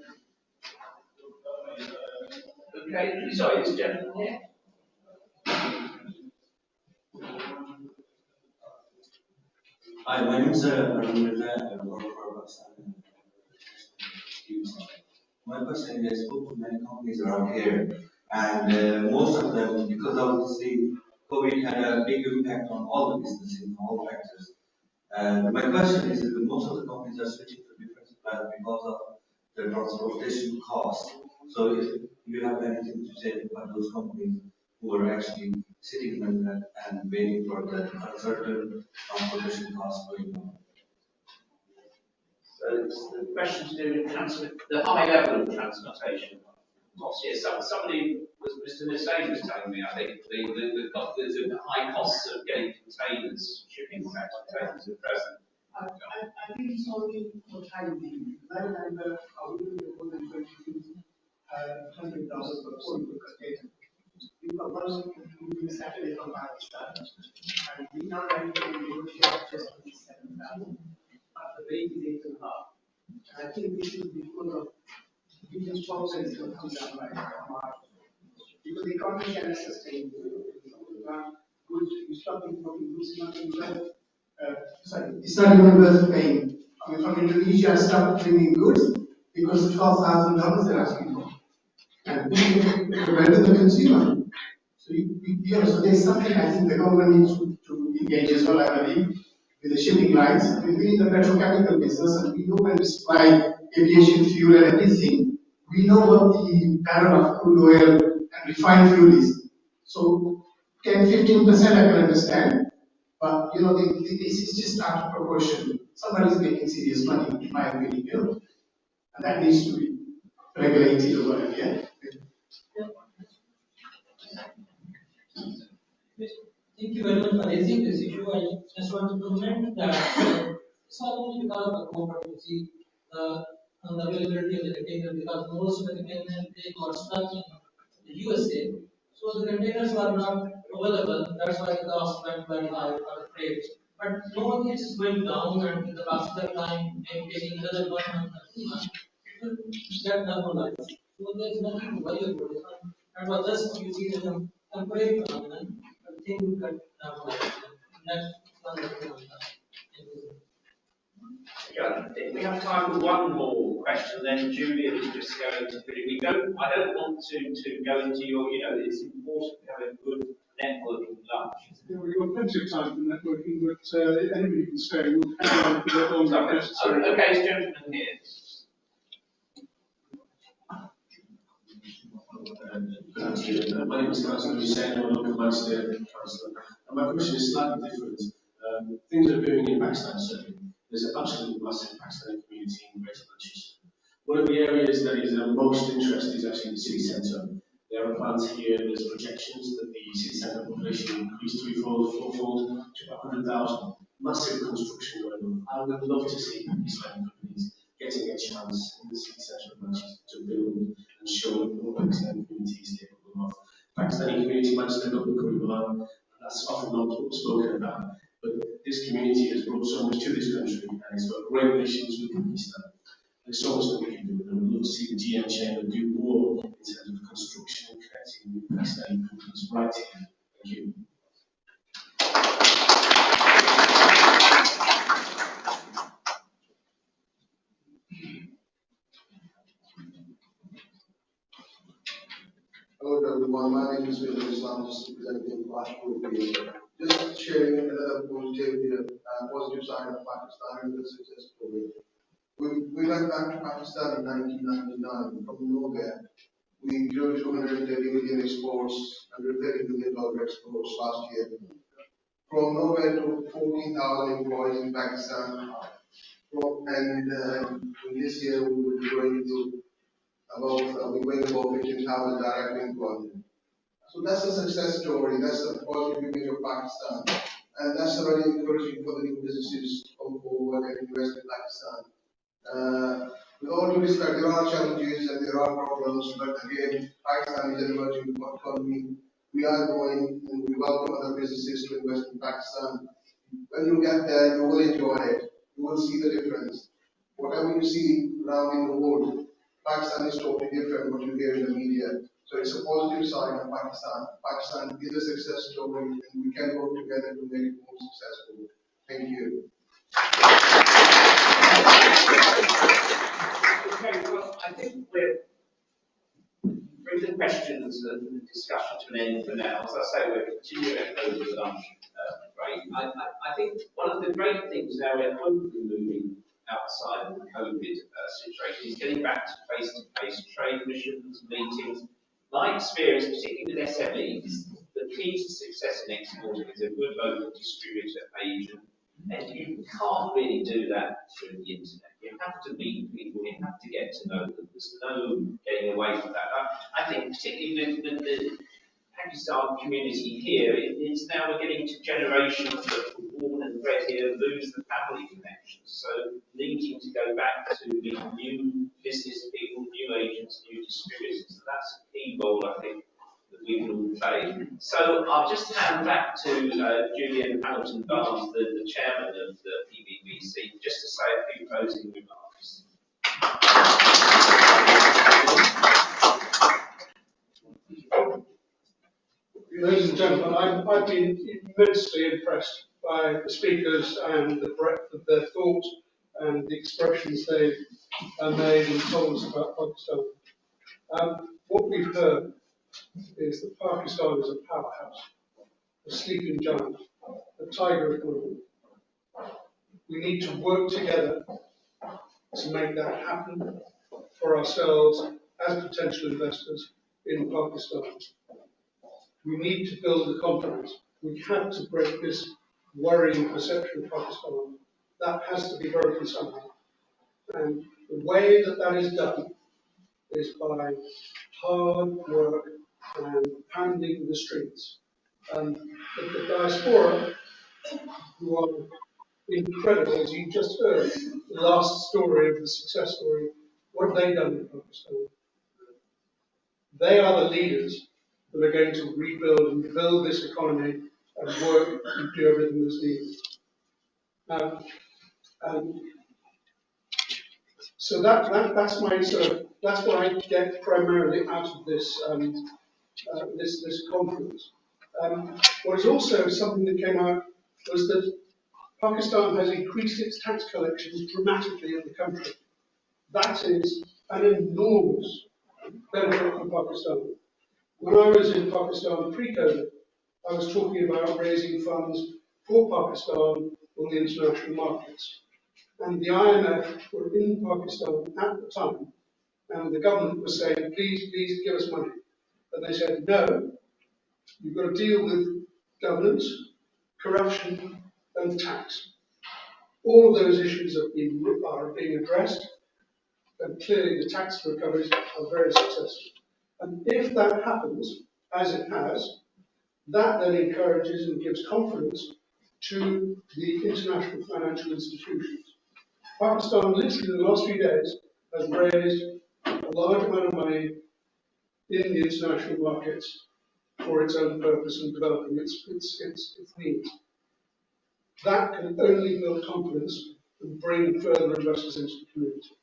Okay, sorry, this gentleman here. Hi, my name is Arun Mirza. I work for Pakistan. My question is, I spoke to many companies around here, and most of them, because obviously COVID had a big impact on all the businesses in all factors. And my question is that most of the companies are switching to different suppliers because of the transportation cost. So if you have anything to say about those companies who are actually sitting and waiting for the uncertain transportation costs going on. So it's the question to do with the high level of transportation costs. Yes, somebody Mr. Mercedes was telling me, I think, the high costs of getting containers, shipping containers at present. I think it's only for time being. I remember how we were more than 20,000 per container. We were once moving Saturday from Pakistan, and we now are to negotiate just 27,000. But the rate is 8.5. And I think this will be full of business problems to come down by March. Because the economy cannot sustain goods, you stop importing goods, not in it's not even worth paying. From Indonesia, I stopped bringing goods because $12,000 they're asking for. And the rent of the consumer. So, so there's something I think the government needs to engage as well, I believe, with the shipping lines. We're in the petrochemical business and we know when we supply aviation fuel and everything, we know what the barrel of crude oil and refined fuel is. So 10-15% I can understand. But this is just out of proportion. Somebody's making serious money, in my opinion, and that needs to be regulated or whatever. Yeah? Thank you very much for raising this issue. I just want to comment that it's not only because of the competency and the availability of the container, because most of the containers they got stuck in the USA. So the containers were not available. That's why the cost went very high for the freight. But no one is going down and in the passage of time and getting another 1 month or 2 months. That normalized. So there's nothing to worry about it. And for just you see the temporary phenomenon, but things will get normalized. Next 1 or 2 months. If we have time for one more question, then Julian is just going to finish. I don't want to go into your, it's important to have a good networking lunch. Yeah, we've got plenty of time for networking, but anybody can stay. We'll carry on for the long necessary. Okay, it's gentlemen here. Good afternoon. My name is Councillor Hussain. I'm a local Majesty councillor. And my question is slightly different. Things are booming in Pakistan, certainly. There's an absolutely massive Pakistani community in Greater Manchester. One of the areas that is of most interest is actually the city centre. There are plans here, there's projections that the city centre population will increase threefold, fourfold to 100,000. Massive construction going on. I would love to see Islamic companies getting a chance in the city centre of Manchester to build and show what the Pakistani community is capable of. Pakistani community Manchester got the curriculum, and that's often not spoken about. But this community has brought so much to this country, and it's got great relations with Pakistan. There's so much that we can do, and we'd love to see the GM chain do more in terms of construction and connecting with Pakistani companies right here. Thank you. Hello everyone, my name is Vijay Islam, just representing Passport here. Just sharing another positive side of Pakistan and the success story. We went back to Pakistan in 1999 from nowhere. We grew 230 million exports, $130 million exports last year. From nowhere to 14,000 employees in Pakistan. And this year we will be going to about 15,000 direct employment. So that's a success story. That's a positive image of Pakistan, and that's very encouraging for the new businesses to come forward and invest in Pakistan. With all due respect, there are challenges and there are problems, but again, Pakistan is an emerging economy. We are growing, and we welcome other businesses to invest in Pakistan. When you get there, you will enjoy it. You will see the difference. Whatever you see around in the world, Pakistan is totally different from what you hear in the media. So it's a positive sign of Pakistan. Pakistan is a success story, and we can work together to make it more successful. Thank you. Okay, well, I think we're bringing the questions and the discussion to an end for now. As I say, we're continuing over the lunch break. I think one of the great things now we're hopefully moving outside of the COVID situation is getting back to face-to-face trade missions, meetings. My experience, particularly with SMEs, the key to success in exporting is a good local distributor agent. And you can't really do that through the internet. You have to meet people, you have to get to know them. There's no getting away from that. I think particularly with the Pakistan community here, it's now we're getting to generations that were born and bred here, lose the family connections. So needing to go back to meet new business people, new agents, new distributors. So that's a key role, I think, that we can all play. So I'll just hand back to Julian Hamilton Barnes, the chairman of the PBBC, just to say a few closing remarks. Ladies and gentlemen, I've been immensely impressed by the speakers and the breadth of their thought and the expressions they've made and told us about Pakistan. What we've heard is that Pakistan is a powerhouse, a sleeping giant, a tiger economy. We need to work together to make that happen for ourselves as potential investors in Pakistan. We need to build the confidence. We have to break this worrying perception of Pakistan. That has to be broken somehow. And the way that that is done is by hard work and pounding the streets. And the diaspora, who are incredible, as you just heard, the last story of the success story, what have they done in Pakistan? They are the leaders that are going to rebuild and build this economy and work and do everything that's needed. Um, um, so that's my that's what I get primarily out of this this conference. What is also something that came out was that Pakistan has increased its tax collections dramatically in the country. That is an enormous benefit for Pakistan. When I was in Pakistan pre-COVID, I was talking about raising funds for Pakistan on the international markets. And the IMF were in Pakistan at the time, and the government was saying, please give us money. And they said, no, you've got to deal with governance, corruption, and tax. All of those issues are being addressed, and clearly the tax recoveries are very successful. And if that happens, as it has, that then encourages and gives confidence to the international financial institutions. Pakistan, literally in the last few days, has raised a large amount of money in the international markets for its own purpose and developing its needs. That can only build confidence and bring further investors into the community.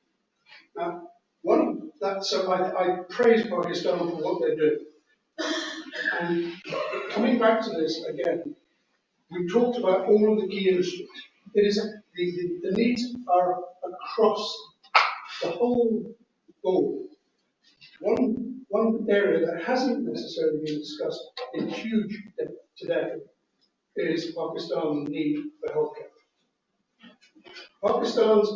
Now, so I praise Pakistan for what they're doing. And coming back to this again, we talked about all of the key industries. It is the needs are across the whole board. One area that hasn't necessarily been discussed in huge depth today is Pakistan's need for healthcare. Pakistan's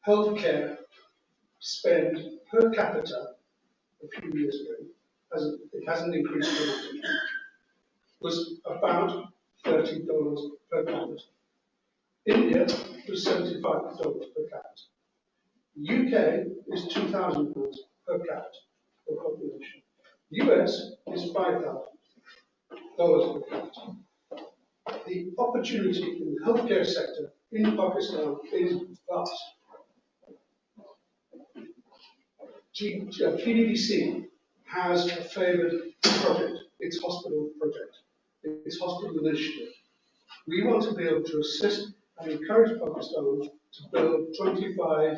healthcare spend per capita a few years ago, it hasn't increased dramatically, was about $30 per capita. India was $75 per capita. The UK is £2,000 per capita per population. US is $5,000 per capita. The opportunity in the healthcare sector in Pakistan is vast. PDDC has a favoured project, its hospital project, its hospital initiative. We want to be able to assist and encourage Pakistan to build 25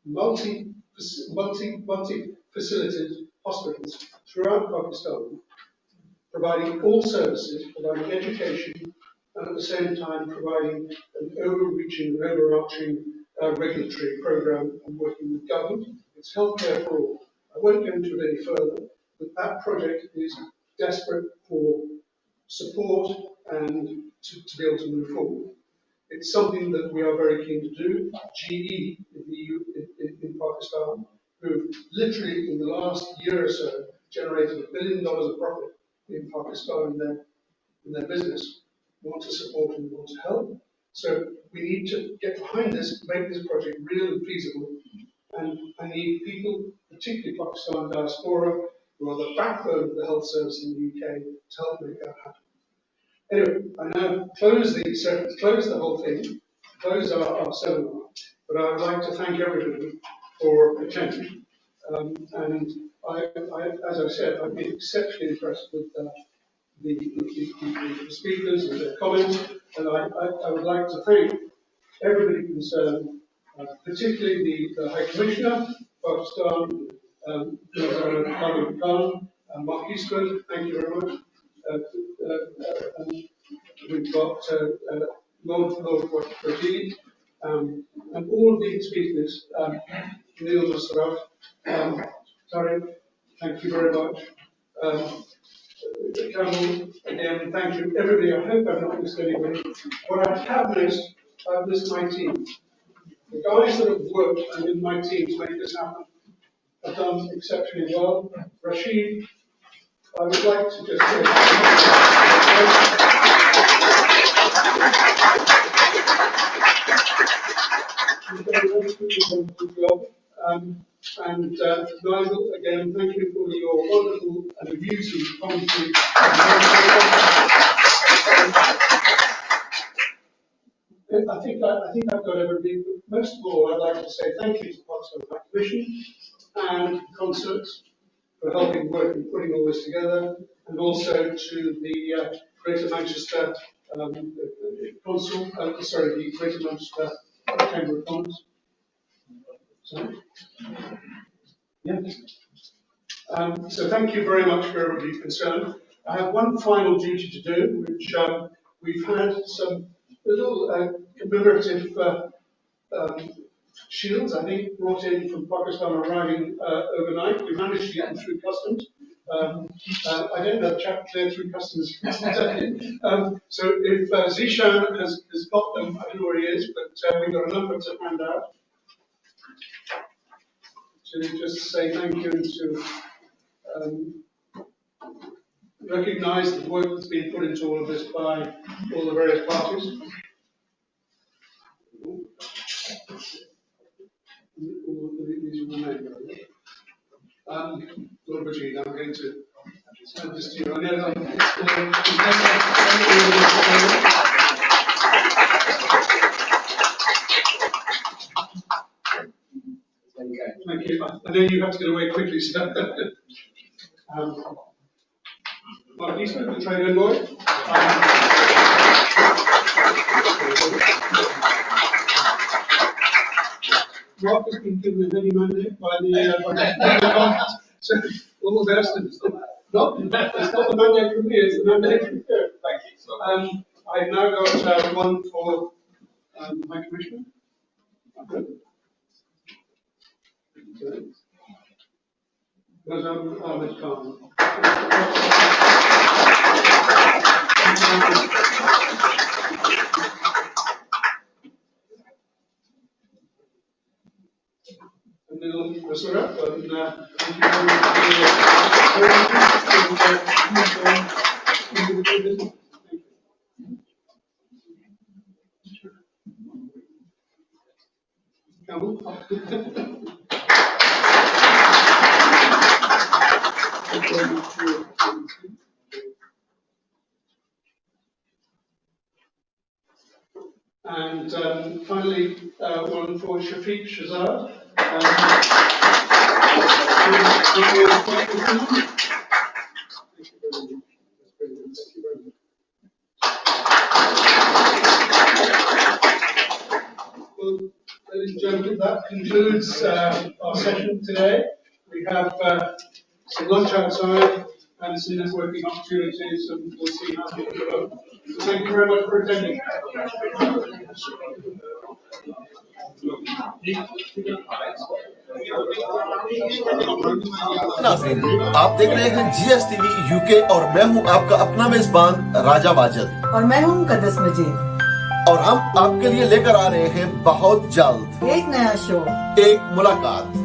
multi-facilitated hospitals throughout Pakistan, providing all services, providing education, and at the same time providing an overarching regulatory program and working with government. It's healthcare for all. I won't go into it any further, but that project is desperate for support and to be able to move forward. It's something that we are very keen to do. GE in Pakistan, who literally in the last year or so generated $1 billion of profit in Pakistan in their business, want to support and want to help. So we need to get behind this, make this project real and feasible. And I need people, particularly Pakistan diaspora, who are the backbone of the health service in the UK, to help make that happen. Anyway, I now close the whole thing, close our seminar, but I would like to thank everybody for attending. And as I said, I've been exceptionally impressed with the speakers and their comments, and I would like to thank everybody concerned, particularly the High Commissioner, Pakistan, Khan, and Mark Eastwood, thank you very much. And we've got Lord Rajid, and all of the speakers, Neil Musrat, Tariq, thank you very much. Campbell, again, thank you. Everybody, I hope I've not missed anybody. What I have missed, I've missed my team. The guys that have worked and in my team to make this happen have done exceptionally well. Rashid, I would like to just say you've done a wonderful job. And Nigel, again, thank you for your wonderful and amusing commentary. I think I've got everything. Most of all, I'd like to say thank you to the Pakistan High Commission and Consulate for helping work and putting all this together, and also to the Greater Manchester Consul, the Greater Manchester Chamber of Commerce. Sorry? Yeah. So thank you very much for everybody's concern. I have one final duty to do, which we've had some little commemorative shields, I think, brought in from Pakistan arriving overnight. We managed to get them through customs. I don't know the chap cleared through customs. So if Zishan has got them, I don't know where he is, but we've got a number to hand out. To just say thank you and to recognise the work that's been put into all of this by all the various parties. Lord Virginia, I'm going to hand this to you. I know Thank you. I know you have to get away quickly, so. Mark Eastman, the trade envoy. Mark has been given a heavy mandate by the so all the best. It's not the mandate from me, it's the mandate from here. Thank you. I've now got one for my commissioner. Ahmed Khan. And then that's all right. Thank you very much. And finally, one for Shafiq Shazad. Well, ladies and gentlemen, that concludes our session today. We have some lunch outside and some networking opportunities, and we'll see how things go. So thank you very much for attending. नाज़रीन, आप देख रहे हैं GSTV UK और मैं हूं आपका अपना मेजबान राजा वाजिद और मैं हूं मुकद्दस मजीद और हम आपके लिए लेकर आ रहे हैं बहुत जल्द एक नया शो, एक मुलाकात।